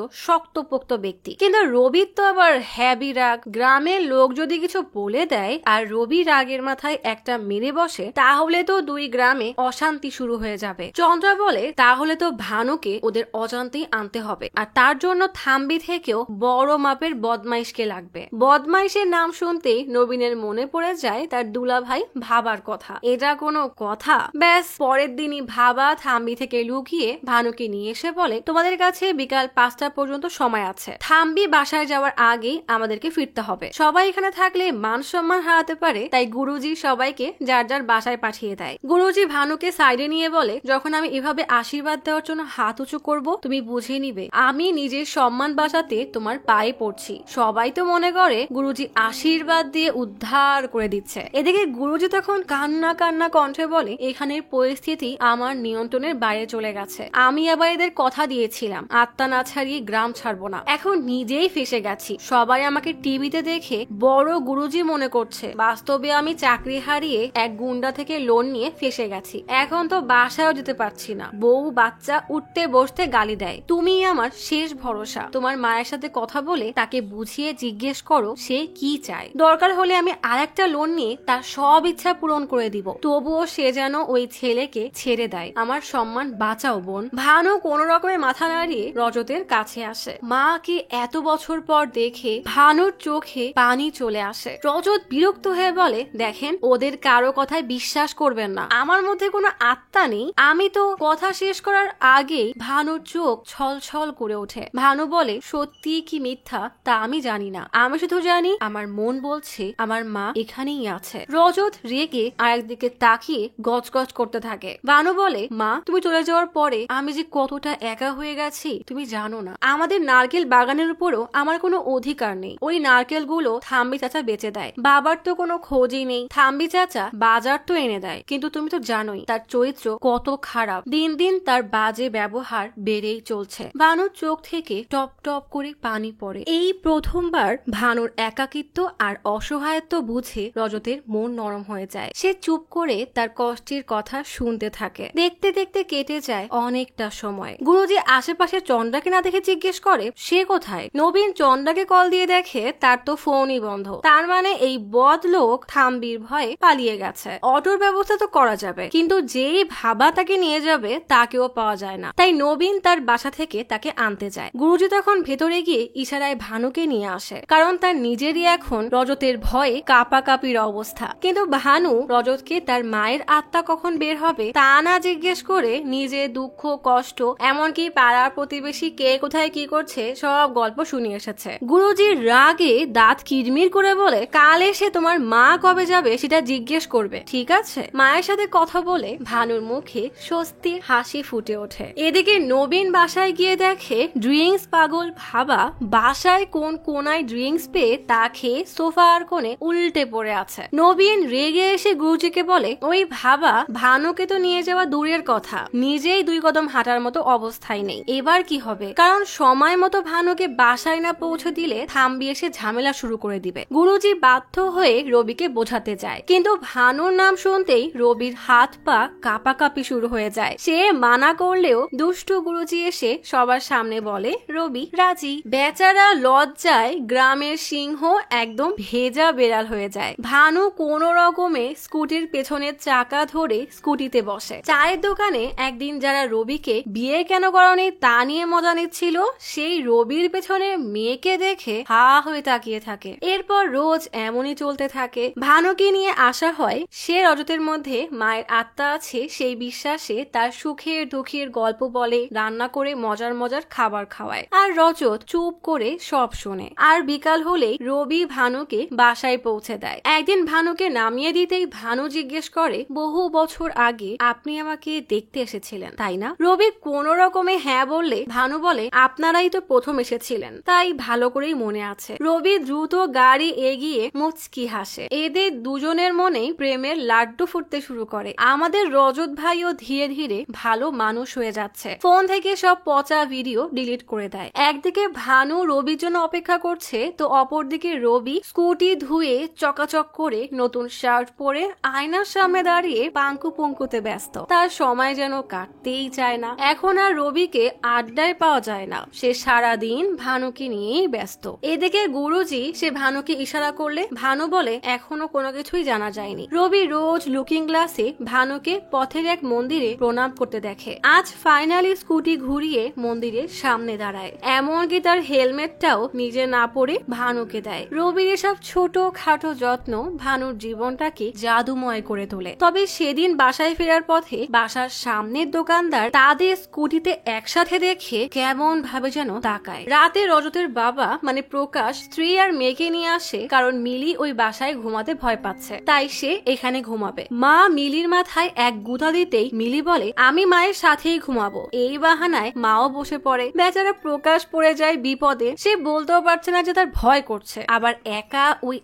শক্তপোক্ত ব্যক্তি। কিন্তু রবির তো আবার হ্যাবি রাগ, গ্রামের লোক যদি কিছু বলে দেয় আর রবি রাগের মাথায় একটা মেরে বসে, তাহলে তো দুই গ্রামে অশান্তি শুরু হয়ে যাবে। চন্দ্রা বলে তাহলে তো ভানুকে ওদের অজান্তেই আনতে হবে, আর তার জন্য থাম্বি থেকেও বড় মাপের বদমাইশকে লাগবে। বদমাইশের নাম শুনতেই নবীনের মনে পড়ে যায় তার দুলাভাই ভাবার কথা। এটা কোনো কথা? ব্যাস, পরের দিনই ভাবা থাম্বি থেকে লুকিয়ে ভানুকে নিয়ে এসে বলে তোমাদের কাছে বিকাল 5টা পর্যন্ত সময় আছে, থাম্বি বাসায় যাওয়ার আগেই আমাদেরকে ফিরতে হবে। সবাই এখানে থাকলে মান সম্মান হারাতে পারে, তাই গুরুজি সবাইকে যার যার বাসায় পাঠিয়ে দেয়। গুরুজি ভানুকে সাইডে নিয়ে বলে যখন আমি এভাবে আশীর্বাদ দেওয়ার জন্য হাত উঁচু করব, তুমি বুঝে নিবে আমি নিজের সম্মান বাঁচাতে তোমার পায়ে পড়ছি। সবাই তো মনে করে গুরুজি আশীর্বাদ দিয়ে উদ্ধার করে দিচ্ছে। এদিকে গুরুজি তখন কান্না কান্না কণ্ঠে বলে এখানের পরিস্থিতি আমার নিয়ন্ত্রণের বাইরে চলে গেছে। আমি আবার এদের কথা দিয়েছিলাম আত্মা না ছাড়িয়ে গ্রাম ছাড়বো না, এখন নিজেই ফেসে গেছি। সবাই আমাকে টিভিতে দেখে বড় গুরুজি মনে করছে, বাস্তবে আমি চাকরি হারিয়ে এক গুন্ডা থেকে লোন নিয়ে ফেসে গেছি। এখন তো বাসায়ও যেতে পারছি না, বউ বাচ্চা উঠতে বসতে গালি দেয়। তুমি আমার শেষ ভরসা, তোমার মায়ের সাথে কথা বলে তাকে বুঝিয়ে জিজ্ঞেস করো সে কি চায়, দরকার হলে আমি আরেকটা লোন নিয়ে তার সব ইচ্ছা পূরণ করে দিব, তবুও সে যেন ওই ছেলেকে ছেড়ে দেয়। আমার সম্মান বাঁচাও বোন। ভানু কোন রকমের মাথা নাড়িয়ে রজতের কাছে আসে। মাকে এত বছর পর দেখে ভানুর চোখে পানি চলে আসে। রজত বিরক্ত হয়ে বলে দেখেন, ওদের কারো কথায় বিশ্বাস করবেন না, আমার মধ্যে কোনো আত্মা নেই। আমি তো কথা শেষ করার আগেই ভানুর চোখ ছলছল করে ওঠে। ভানু বলে সত্যি কি মিথ্যা তা আমি জানি না, আমি শুধু জানি আমার মন বলছে আমার মা এখানেই আছে। রজত রেগে আরেকদিকে তাকিয়ে গজগজ করতে থাকে। ভানু বলে মা তুমি চলে যাওয়ার পরে আমি যে কতটা একা হয়ে গেছি তুমি জানো না। আমাদের নারকেল বাগানের উপরও আমার কোনো অধিকার নেই, ওই নারকেল গুলো থাম্বি চাচা বেচে দেয়, বাবার তো কোনো খোঁজই নেই। থাম্বি চাচা বাজার তো এনে দেয়, কিন্তু তুমি তো জানোই তার চরিত্র কত খারাপ, দিন দিন তার বাজে ব্যবহার বেড়েই চলছে। ভানুর চোখ থেকে টপ টপ করে পানি পড়ে। এই প্রথমবার ভানুর একাকিত্ব আর অসহায়ত্ব বুঝে রজতের মন নরম হয়ে যায়। সে চুপ করে তার কষ্টের কথা শুনতে থাকে। দেখতে দেখতে কেটে যায় অনেকটা সময়। গুরুজি আশেপাশে চন্দ্রাকে না দেখে জিজ্ঞেস করে সে কোথায়। নবীন চন্দ্রাকে কল দিয়ে দেখে তার তো ফোনই বন্ধ, তার মানে এই বদ লোক থাম্বির ভয়ে পালিয়ে গেছে। অটোর ব্যবস্থা তো করা যাবে, কিন্তু যেই ভাবা তাকে নিয়ে যাবে তাকেও পাওয়া যায় না, তাই নবীন তার বাসা থেকে তাকে আনতে যায়। গুরুজি তখন ভেতরে গিয়ে ইশারায় ভানুকে নিয়ে আসে, কারণ তার নিজেরই এখন রজতের ভয়ে কাঁপাকাঁপির অবস্থা। কিন্তু ভানু রজতকে তার মায়ের আত্মা কখন বের হবে তা না জিজ্ঞেস করে নিজে দুঃখ কষ্ট এমনকি পাড়ার প্রতিবেশী কে কোথায় কি করছে সব গল্প শুনিয়ে এসেছে। গুরুজির রাগে দাঁত কিরমির করে বলে কাল এসে তোমার মা কবে যাবে সেটা জিজ্ঞেস করবে, ঠিক আছে? মায়ের সাথে কথা বলে ভানুর মুখে স্বস্তির হাসি ফুটে ওঠে। এদিকে নবীন বাসায় গিয়ে দেখে ড্রিঙ্কস পাগল ভাবা বাসায় কোন কোনায় ড্রিঙ্কস পেয়ে তা খেয়ে সোফার কোণে উল্টে পড়ে আছে। নবীন রেগে এসে গুরুজিকে বলে ওই ভাবা ভানুকে তো নিয়ে যাওয়া দূরের কথা, নিজেই 2 কদম হাঁটার মতো অবস্থায় নেই, এবার কি হবে? কারণ সময় মতো ভানুকে বাসায় না পৌঁছে দিলে থাম্বি এসে ঝামেলা শুরু করে দিবে। গুরুজি বাধ্য হয়ে রবিকে বোঝাতে যায়, কিন্তু ভানুর নাম শুনতেই রবির হাত পা কাঁপাকাঁপি শুরু হয়ে যায়। সে মানা করলেও দুষ্টু গুরুজি এসে সবার সামনে বলে রবি রাজি। বেচারা লজ্জায় গ্রামের সিংহ একদম ভেজা বেড়াল হয়ে যায়। ভানু কোন রকমে স্কুটির পেছনের চাকা ধরে স্কুটিতে বসে। চায়ের দোকানে একদিন যারা রবিকে বিয়ে কেন করানি তা নিয়ে মজা নিচ্ছিল, সেই রবির পেছনে মেয়েকে দেখে হা হয়ে তাকিয়ে থাকে। এরপর রোজ এমনই চলতে থাকে। ভানুকে নিয়ে আসা হয় সে রজতের মধ্যে মায়ের আত্মা আছে সেই বিশ্বাসে তার সুখের দুঃখের গল্প বলে, রান্না করে মজার মজার খাবার খাওয়ায়, আর রজত চুপ করে সব শোনে। আর বিকাল হলেই রবি ভানুকে বাসায় পৌঁছে দেয়। একদিন ভানুকে নামিয়ে দিতেই ভানু জিজ্ঞেস করে করে, বহু বছর আগে আপনি আমাকে দেখতে এসেছিলেন তাই না? রবি কোনো রকমে হ্যাঁ বললে ভানু বলে, আপনারাই তো প্রথম এসেছিলেন, তাই ভালো করেই মনে আছে। রবি দ্রুত গাড়ি এগিয়ে মুচকি হাসে। এদের দুজনের মনেই প্রেমের লাড্ডু ফুটতে শুরু করে। আমাদের রজত ভাইও ধীরে ধীরে ভালো মানুষ হয়ে যাচ্ছে। ফোন থেকে সব পচা ভিডিও ডিলিট করে দেয়। একদিকে ভানু রবির জন্য অপেক্ষা করছে, তো অপরদিকে রবি স্কুটি ধুয়ে চকাচক করে নতুন শার্ট পরে আয়নার সামনে দাঁড়িয়ে পাঙ্কু পঙ্কুতে ব্যস্ত। তার সময় যেন কাটতেই চায় না। এখন আর রবিকে আড্ডায় পাওয়া যায় না, সে সারাদিন ভানুকে নিয়েই ব্যস্ত। এদিকে গুরুজি সে ভানুকে ইশারা করলে ভানু বলে এখনো কোনো কিছুই জানা যায়নি। রবি রোজ লুকিং গ্লাসে ভানুকে পথের এক মন্দিরে প্রণাম করতে দেখে। আজ ফাইনালি স্কুটি ঘুরিয়ে মন্দিরের সামনে দাঁড়ায়, এমনকি তার হেলমেটটাও নিজে না পরে ভানুকে দেয়। রবির এসব ছোট খাটো যত্ন ভানুর জীবনটাকে জাদুময় করে তোলে। তবে সেদিন বাসায় ফেরার পথে বাসার সামনের দোকানদার তাদের স্কুটিতে একসাথে দেখে কেমন ভাবে যেন তাকায়। রাতে রজতের বাবা মানে প্রকাশ স্ত্রী আর মেয়েকে নিয়ে আসে, কারণ মিলি ওই বাসায় ঘুমাতে ভয় পাচ্ছে, তাই সে এখানে ঘুমাবে। মা মিলির মাথায় এক গুঁতা দিতেই মিলি বলে আমি মায়ের সাথেই ঘুমাবো। এই বাহানায় মাও বসে পড়ে। বেচারা প্রকাশ পড়ে যায় বিপদে। সে বলতেও পারছে না যে তার ভয় করছে, আবার একা ওই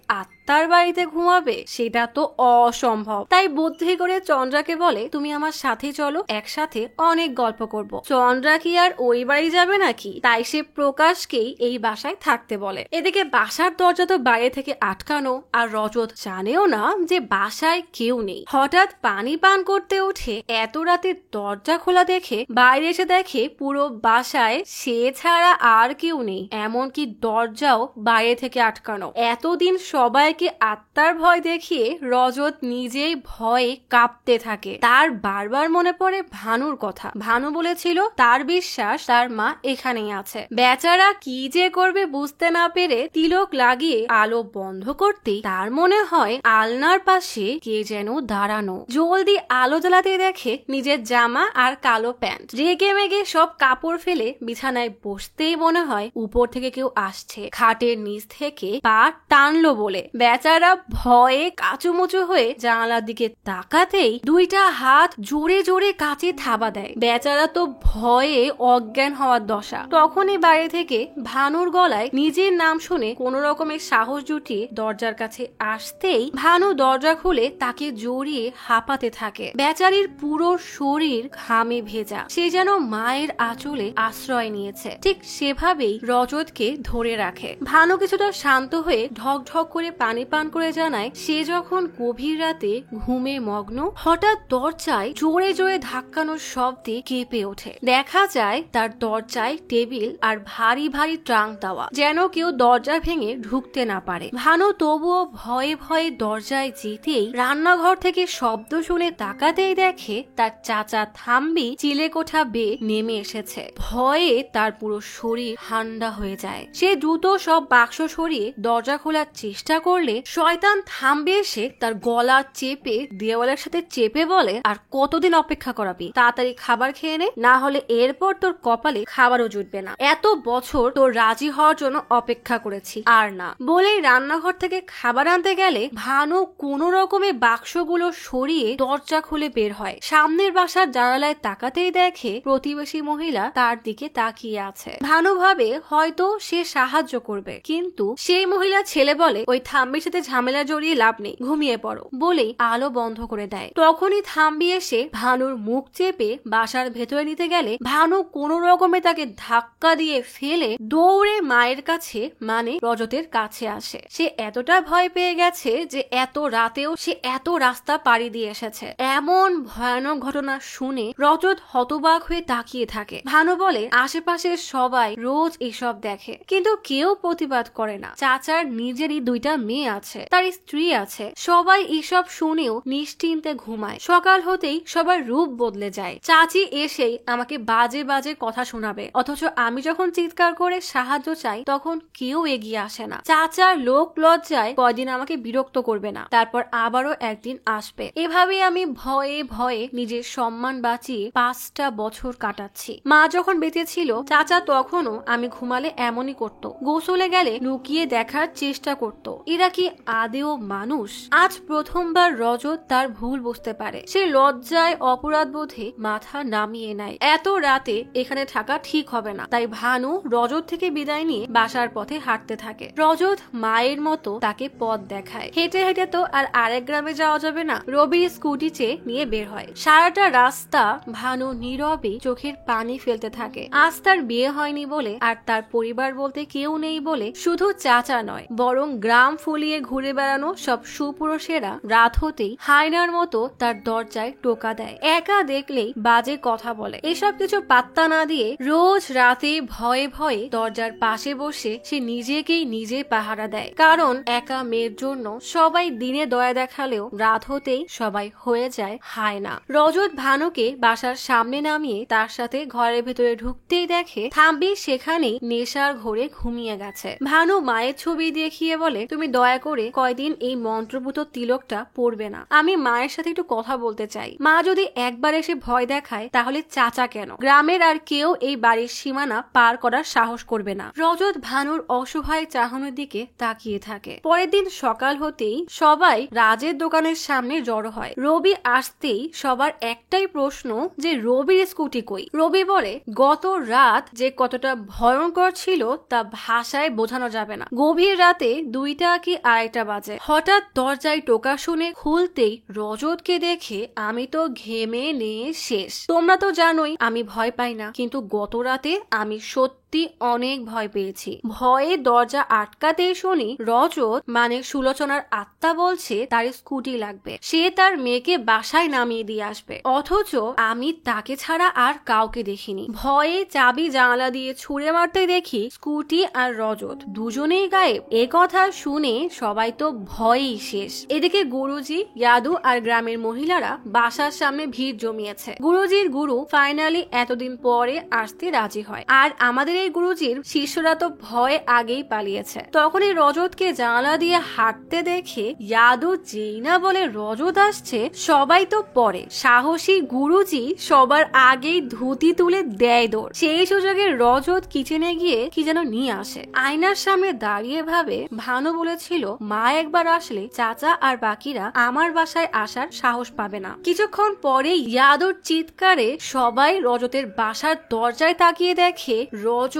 তার বাড়িতে ঘুমাবে সেটা তো অসম্ভব। তাই বুদ্ধি করে চন্দ্রাকে বলে তুমি আমার সাথে চলো, একসাথে অনেক গল্প করব। চন্দ্রা কি আর ওই বাড়ি যাবে নাকি, তাই সে প্রকাশকেই এই বাসায় থাকতে বলে। এদিকে বাসার দরজা তো বাইরে থেকে আটকানো, আর রজত জানেও না যে বাসায় কেউ নেই। হঠাৎ পানি পান করতে উঠে এত রাতে দরজা খোলা দেখে বাইরে এসে দেখে পুরো বাসায় সে ছাড়া আর কেউ নেই, এমনকি দরজাও বাইরে থেকে আটকানো। এতদিন সবাই আত্মার ভয় দেখিয়ে রজত নিজেই ভয়ে কাঁপতে থাকে। তার বারবার মনে পড়ে ভানুর কথা। ভানু বলেছিল তার বিশ্বাস তার মা এখানেই আছে। বেচারা কি যে করবে বুঝতে না পেরে তিলক লাগিয়ে আলো বন্ধ করতেই তার মনে হয় আলনার পাশে কে যেন দাঁড়ানো। জলদি আলো জ্বালাতে দেখে নিজের জামা আর কালো প্যান্ট। রেগে মেগে সব কাপড় ফেলে বিছানায় বসতেই মনে হয় উপর থেকে কেউ আসছে। খাটের নিচ থেকে পা টানলো বলে বেচারা ভয়ে কাচুমুচু হয়ে জানালার দিকে তাকাতেই দুইটা হাত জোরে জোরে কাছে থাবা দেয়। বেচারা তো ভয়ে অজ্ঞান হওয়ার দশা। তখনই বাইরে থেকে ভানুর গলায় নিজের নাম শুনে কোন রকমের সাহস জুটিয়ে দরজার কাছে আসতেই ভানু দরজা খুলে তাকে জড়িয়ে হাঁপাতে থাকে। বেচারির পুরো শরীর ঘামে ভেজা, সে যেন মায়ের আঁচলে আশ্রয় নিয়েছে। ঠিক সেভাবেই রজতকে ধরে রাখে। ভানু কিছুটা শান্ত হয়ে ঢক ঢক করে পানি পান করে জানায় সে যখন গভীর রাতে ঘুমে মগ্ন, হঠাৎ দরজায় জোরে জোরে ধাক্কানোর শব্দে কেঁপে ওঠে। দেখা যায় তার দরজায় টেবিল আর ভারী ভারী ট্রাঙ্ক দেওয়া, যেন কেউ দরজা ভেঙে ঢুকতে না পারে। ভানু তবুও ভয়ে ভয়ে দরজায় যেতেই রান্নাঘর থেকে শব্দ শুনে তাকাতেই দেখে তার চাচা থাম্বি চিলেকোঠা বেয়ে নেমে এসেছে। ভয়ে তার পুরো শরীর ঠান্ডা হয়ে যায়। সে দ্রুত সব বাক্স সরিয়ে দরজা খোলার চেষ্টা করলে শয়তান থাম্বি এসে তার গলা চেপে দেওয়ালের সাথে চেপে বলে আর কতদিন অপেক্ষা করাবি, তাড়াতাড়ি খাবার খেয়ে নে, না হলে এরপর তোর কপালে খাবারও জুটবে না। এত বছর তোর রাজি হওয়ার জন্য অপেক্ষা করেছি, আর না। বলেই রান্নাঘর থেকে খাবার আনতে গেলে ভানু কোন রকমে বাক্সগুলো সরিয়ে দরজা খুলে বের হয়। সামনের বাসার জানালায় তাকাতেই দেখে প্রতিবেশী মহিলা তার দিকে তাকিয়ে আছে। ভানু ভাবে হয়তো সে সাহায্য করবে, কিন্তু সেই মহিলা ছেলে বলে ওই থাম্বির সাথে ঝামেলা জড়িয়ে লাভ নেই, ঘুমিয়ে পড়ো, বলেই আলো বন্ধ করে দেয়। তখনই থাম্বি এসে ভানুর মুখ চেপে বাসার ভেতরে নিতে গেলে ভানু কোন রকমে তাকে ধাক্কা দিয়ে ফেলে দৌড়ে মায়ের কাছে মানে রজতের কাছে আসে। সে এতটা ভয় পেয়ে গেছে যে এত রাতেও সে এত রাস্তা পাড়ি দিয়ে এসেছে। এমন ভয়ানক ঘটনা শুনে রজত হতবাক হয়ে তাকিয়ে থাকে। ভানু বলে আশেপাশের সবাই রোজ এসব দেখে, কিন্তু কেউ প্রতিবাদ করে না। চাচার নিজেরই দুইটা মেয়ে আছে, তার স্ত্রী আছে, সবাই এসব শুনেও নিশ্চিন্তে ঘুমায়। সকাল হতেই সবার রূপ বদলে যায়। চাচি এসেই আমাকে বাজে বাজে কথা শোনাবে, অথচ আমি যখন চিৎকার করে সাহায্য চাই তখন কেউ এগিয়ে আসে না। চাচার লোক লজ্জায় কয়দিন আমাকে বিরক্ত করবে না, তারপর আবারও একদিন আসবে। এভাবেই আমি ভয়ে ভয়ে নিজের সম্মান বাঁচিয়ে 5টা বছর কাটাচ্ছি। মা যখন বেঁচে ছিল চাচা তখনও আমি ঘুমালে এমনই করতো, গোসলে গেলে লুকিয়ে দেখার চেষ্টা করতো। এর এরা কি আদেও মানুষ? আজ প্রথমবার রজত তার ভুল বুঝতে পারে। সে লজ্জায় অপরাধ বোধে মাথা নামিয়ে নেয়। এত রাতে এখানে থাকা ঠিক হবে না। তাই ভানু রজত থেকে বিদায় নিয়ে বাসার পথে হাঁটতে থাকে। রজত মায়ের মতো তাকে পথ দেখায়। হেঁটে হেঁটে তো আর আরেক গ্রামে যাওয়া যাবে না। রবির স্কুটি চেয়ে নিয়ে বের হয়। সারাটা রাস্তা ভানু নীরবে চোখের পানি ফেলতে থাকে। আজ তার বিয়ে হয়নি বলে আর তার পরিবার বলতে কেউ নেই বলে শুধু চাচা নয় বরং গ্রাম ফুলিয়ে ঘুরে বেড়ানো সব সুপুরুষেরা রাত হতেই হায়নার মতো তার দরজায় টোকা দেয়। একা দেখলেই বাজে কথা বলে। এসব কিছু পাত্তা না দিয়ে রোজ রাতে ভয়ে ভয়ে দরজার পাশে বসে সে নিজেকেই নিজে পাহারা দেয়। কারণ একা মেয়ের জন্য সবাই দিনে দয়া দেখালেও রাত হতেই সবাই হয়ে যায় হায়না। রজত ভানুকে বাসার সামনে নামিয়ে তার সাথে ঘরের ভেতরে ঢুকতেই দেখে থাম্বি সেখানেই নেশার ঘোরে ঘুমিয়ে গেছে। ভানু মায়ের ছবি দেখিয়ে বলে, তুমি দয়া করে কয়দিন এই মন্ত্রপুত তিলকটা পড়বে না। আমি মায়ের সাথে একটু কথা বলতে চাই। মা যদি একবার এসে ভয় দেখায় তাহলে চাচা কেন, গ্রামের আর কেউ এই বাড়ির সীমানা পার করার সাহস করবে না। রজত ভানুর অসহায় চাহনির দিকে তাকিয়ে থাকে। পরের দিন সকাল হতেই সবাই রাজের দোকানের সামনে জড়ো হয়। রবি আসতেই সবার একটাই প্রশ্ন যে রবির স্কুটি কই। রবি বলে, গত রাত যে কতটা ভয়ঙ্কর ছিল তা ভাষায় বোঝানো যাবে না। গভীর রাতে 2টা কি 2:30 বাজে। হঠাৎ দরজায় টোকা শুনে খুলতেই রজতকে দেখে আমি তো ঘেমে নিয়ে শেষ। তোমরা তো জানোই আমি ভয় পাই না, কিন্তু গত রাতে আমি সত্যি অনেক ভয় পেয়েছি। ভয়ে দরজা আটকাতেই শুনি রজত মানে সুলোচনার আত্মা বলছে তার স্কুটি লাগবে, সে তার মেয়েকে বাসায় নামিয়ে দিয়ে আসবে। অথচ আমি তাকে ছাড়া আর কাউকে দেখিনি। ভয়ে চাবি জানালা দিয়ে ছুঁড়ে মারতে দেখি স্কুটি আর রজত দুজনেই গায়েব। এ কথা শুনে সবাই তো ভয়েই শেষ। এদিকে গুরুজি, ইয়াদু আর গ্রামের মহিলারা বাসার সামনে ভিড় জমিয়েছে। গুরুজির গুরু ফাইনালি এতদিন পরে আসতে রাজি হয়। আর আমাদের এই গুরুজির শিষ্যরা তো ভয় আগেই পালিয়েছে। তখনই রজতকে জানালা দিয়ে হাঁটতে দেখে ইয়াদু যেই না বলে রজত আসছে, সবাই তো পরে। সাহসী গুরুজি সবার আগেই ধুতি তুলে দেয় দৌড়। সেই সুযোগে রজত কিচেনে গিয়ে কি যেন নিয়ে আসে। আয়নার সামনে দাঁড়িয়ে ভাবে, ভানু বলেছিল মা একবার আসলে চাচা আর বাকিরা আমার বাসায় আসার সাহস পাবে না। কিছুক্ষণ পরে ইয়াদুর চিৎকারে সবাই রজতের বাসার দরজায় তাকিয়ে দেখে রজত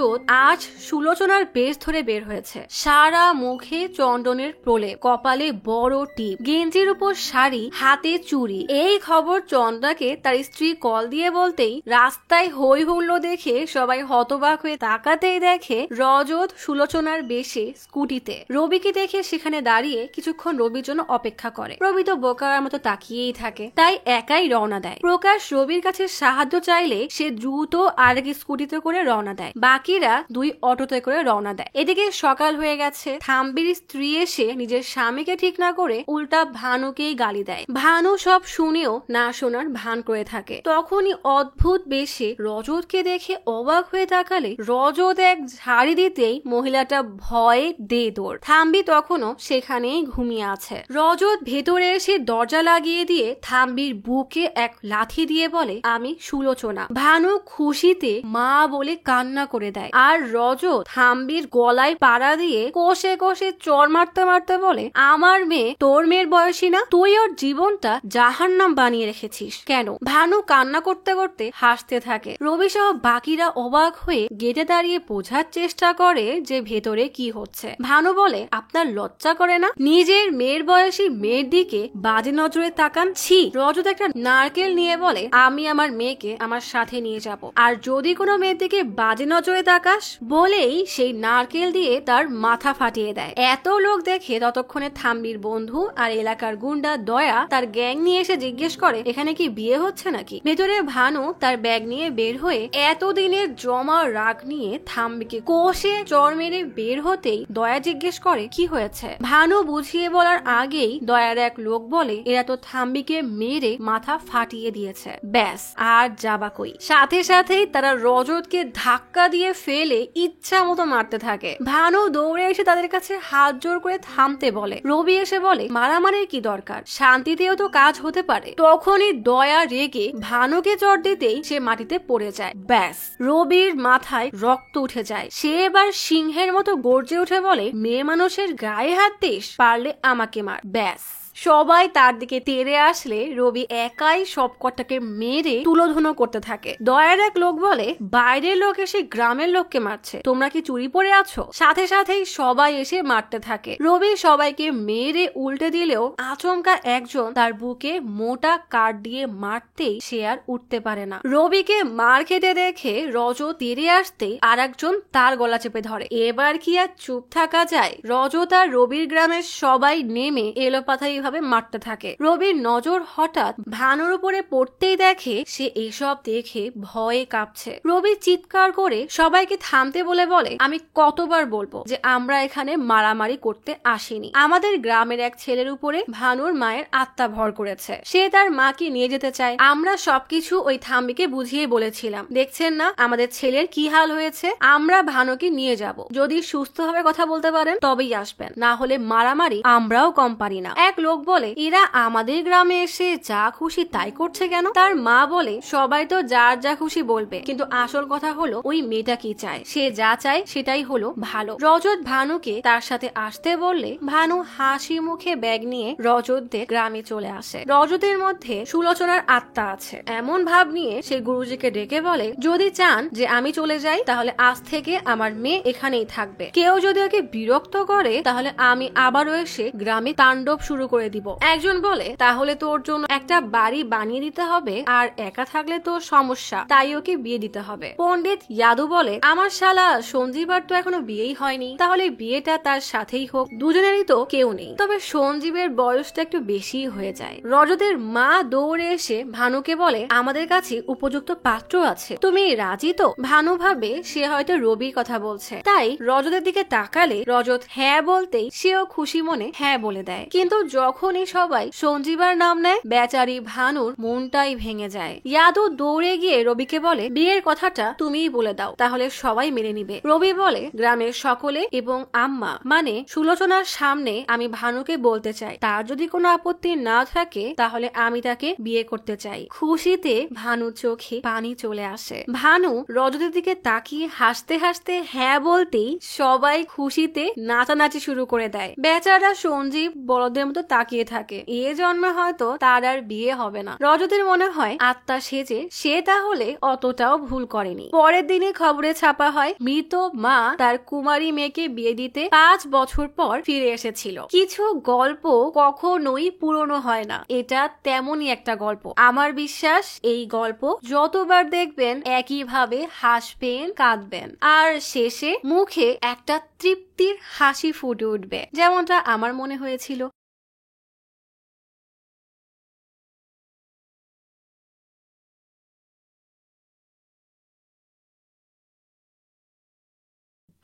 আজ সুলোচনার বেশ ধরে বের হয়েছে। সারা মুখে চন্দনের প্রলেপ, কপালে বড় টিপ, গেঞ্জির উপর শাড়ি, হাতে চুড়ি। এই খবর চন্দ্রাকে তার স্ত্রী কল দিয়ে বলতেই রাস্তায় হই হুল্লো দেখে সবাই হতবাক হয়ে তাকাতেই দেখে রজত সুলোচনার বেশে স্কুটিতে। রবিকে দেখে সেখানে দাঁড়িয়ে কিছুক্ষণ রবির জন্য অপেক্ষা করে। রবি তো বোকার মতো তাকিয়েই থাকে, তাই একাই রওনা দেয়। প্রকাশ রবির কাছে সাহায্য চাইলে সে দ্রুত আরেক স্কুটিতে করে রওনা দেয়। বাকিরা 2 অটোতে করে রওনা দেয়। এদিকে সকাল হয়ে গেছে। থাম্বির স্ত্রী এসে নিজের স্বামীকে ঠিক না করে উল্টা ভানুকেই গালি দেয়। ভানু সব শুনেও না শোনার ভান করে থাকে। তখনই অদ্ভুত বেশে রজতকে দেখে অবাক হয়ে তাকালে রজত এক ঝাড়ি দিতেই মহিলাটা ভয়ে দে দৌড়। থাম্বি তখনও সেখানেই ঘুমিয়ে আছে। রজত ভেতরে এসে দরজা লাগিয়ে দিয়ে থাম্বির বুকে এক লাথি দিয়ে বলে, আমি সুলোচনা। ভানু খুশিতে মা বলে কান্না করে দেয়। আর রজত থাম্বির গলায় পাড়া দিয়ে কষে কষে চড় মারতে মারতে বলে, আমার মেয়ে তোর মেয়ের বয়সী না, তুই ওর জীবনটা জাহান্নাম বানিয়ে রেখেছিস কেন? ভানু কান্না করতে করতে হাসতে থাকে। রবি সহ বাকিরা অবাক হয়ে গেটে দাঁড়িয়ে বোঝার চেষ্টা করে যে ভেতরে কি হচ্ছে। ভানু বলে, আপনার লজ্জা করে না? নিজের মেয়ের বয়সী মেয়ের দিকে বাজে নজরে তাকান। ছি। রজত একটা নারকেল নিয়ে বলে, আমি আমার মেয়েকে আমার সাথে নিয়ে যাব, আর যদি কোনো মেয়ের দিকে বাজে নজরে তাকাস বলেই সেই নারকেল দিয়ে তার মাথা ফাটিয়ে দেয়। এত লোক দেখে ততক্ষণে থাম্বির বন্ধু আর এলাকার গুন্ডা দয়া তার গ্যাং নিয়ে এসে জিজ্ঞেস করে, এখানে কি বিয়ে হচ্ছে নাকি? ভেতরে ভানু তার ব্যাগ নিয়ে বের হয়ে এতদিনের জমা রাগ নিয়ে থাম্বিকে কষে চড় মেরে বের হতেই দয়া জিজ্ঞেস করে, কি হয়েছে? ভানু বুঝিয়ে বলার আগেই দয়ার এক লোক বলে, এরা তো থাম্বিকে মেরে মাথা ফাটিয়ে দিয়েছে, ব্যাস আর যাবা কই। সাথে সাথেই তারা রজতকে ধাক্কা দিয়ে দিয়ে ফেলে ইচ্ছা মতো মারতে থাকে। ভানু দৌড়ে এসে তাদের কাছে হাত জোর করে থামতে বলে। রবি এসে বলে মারামারির কি দরকার, শান্তিতেও তো কাজ হতে পারে। তখনই দয়া রেগে ভানুকে চড় দিতেই সে মাটিতে পড়ে যায়। ব্যাস, রবির মাথায় রক্ত উঠে যায়। সে এবার সিংহের মতো গর্জে উঠে বলে মেয়ে মানুষের গায়ে হাত দিস, পারলে আমাকে মার। ব্যাস, সবাই তার দিকে তেড়ে আসলে রবি একাই সব কটাকে মেরে তুলোধুনো করতে থাকে। দয়ার এক লোক বলে বাইরের লোক এসে গ্রামের লোককে মারছে, তোমরা কি চুরি পড়ে আছো? সাথে সাথেই সবাই এসে মারতে থাকে। রবি সবাইকে মেরে উল্টে দিলেও আচমকা একজন তার বুকে মোটা কাঠ দিয়ে মারতেই সে আর উঠতে পারে না। রবিকে মার খেতে দেখে রজত তেড়ে আসতেই আর একজন তার গলা চেপে ধরে। এবার কি আর চুপ থাকা যায়? রজত আর রবির গ্রামের সবাই নেমে এলোপাথারি ভাবে মারতে থাকে। রবির নজর হঠাৎ ভানুর উপরে পড়তেই দেখে সে এসব দেখে ভয়ে কাঁপছে। রবি চিৎকার করে সবাইকে থামতে বলে আমি কতবার বলবো যে আমরা এখানে মারামারি করতে আসিনি। আমাদের গ্রামের এক ছেলের উপরে ভানুর মায়ের আত্মা ভর করেছে, সে তার মাকে নিয়ে যেতে চায়। আমরা সবকিছু ওই থাম্বিকে বুঝিয়ে বলেছিলাম, দেখছেন না আমাদের ছেলের কি হাল হয়েছে। আমরা ভানুকে নিয়ে যাব, যদি সুস্থভাবে কথা বলতে পারেন তবেই আসবেন, না হলে মারামারি আমরাও কম পারি না। এক লোক বলে এরা আমাদের গ্রামে এসে যা খুশি তাই করছে কেন? তার মা বলে সবাই তো যার যা খুশি বলবে, কিন্তু আসল কথা হলো ওই মেয়েটা কি চায়, সে যা চায় সেটাই হলো ভালো। রজত ভানুকে তার সাথে আসতে বললে ভানু হাসি মুখে ব্যাগ নিয়ে রজতদের গ্রামে চলে আসে। রজতের মধ্যে সুলোচনার আত্মা আছে এমন ভাব নিয়ে সে গুরুজিকে ডেকে বলে যদি চান যে আমি চলে যাই তাহলে আজ থেকে আমার মেয়ে এখানেই থাকবে। কেউ যদি ওকে বিরক্ত করে তাহলে আমি আবারও এসে গ্রামে তাণ্ডব শুরু করে দিব। একজন বলে তাহলে তোর জন্য একটা বাড়ি বানিয়ে দিতে হবে, আর একা থাকলে তো সমস্যা, তাই ওকে বিয়ে দিতে হবে। পণ্ডিত ইয়াদু বলে আমার শালা সঞ্জীবার তো এখনো বিয়েই হয়নি, তাহলে বিয়েটা তার সাথেই হোক, দুজনেরই তো কেউ নেই। তবে সঞ্জীবের বয়সটা একটু বেশি হয়ে যায়। রজতের মা দৌড়ে এসে ভানুকে বলে আমাদের কাছে উপযুক্ত পাত্র আছে, তুমি রাজি তো? ভানু ভাবে সে হয়তো রবির কথা বলছে, তাই রজতের দিকে তাকালে রজত হ্যাঁ বলতেই সেও খুশি মনে হ্যাঁ বলে দেয়। কিন্তু যখনই সবাই সঞ্জীবার নাম নেয় বেচারি ভানুর মনটাই ভেঙে যায়। ইয়াদু দৌড়ে গিয়ে রবিকে বলে বিয়ের কথাটা তুমিই বলে দাও, তাহলে সবাই মেনে নিবে। রবি বলে গ্রামের সকলে এবং আম্মা মানে সুলোচনার সামনে আমি ভানুকে বলতে চাই, তার যদি কোনো আপত্তি না থাকে তাহলে আমি তাকে বিয়ে করতে চাই। খুশিতে ভানু চোখে পানি চলে আসে। ভানু রজতের দিকে তাকিয়ে হাসতে হাসতে হ্যাঁ বলতেই সবাই খুশিতে নাচানাচি শুরু করে দেয়। বেচারা সঞ্জীব বলদের মতো তাকিয়ে থাকে, এ জন্মে হয়তো তার আর বিয়ে হবে না। রজতের মনে হয় আত্মা সেজে সে তাহলে অতটাও ভুল করেনি। পরের দিনে খবরে ছাপা হয় মৃত মা তার কুমারী মেয়েকে বিয়ে দিতে 5 বছর পর ফিরে এসেছিল। কিছু গল্প কখনোই পুরনো হয় না, এটা তেমনই একটা গল্প। আমার বিশ্বাস এই গল্প যতবার দেখবেন একইভাবে হাসবেন, কাঁদবেন, আর শেষে মুখে একটা তৃপ্তির হাসি ফুটে উঠবে, যেমনটা আমার মনে হয়েছিল।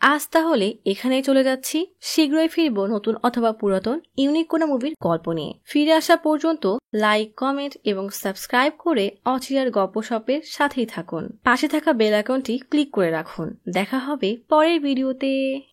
আজ তাহলে এখানেই চলে যাচ্ছি। শীঘ্রই ফিরবো নতুন অথবা পুরাতন ইউনিক কোনো মুভির গল্প নিয়ে। ফিরে আসা পর্যন্ত লাইক, কমেন্ট এবং সাবস্ক্রাইব করে অচিরার গপ্পসপের সাথেই থাকুন। পাশে থাকা বেল আইকনটি ক্লিক করে রাখুন। দেখা হবে পরের ভিডিওতে।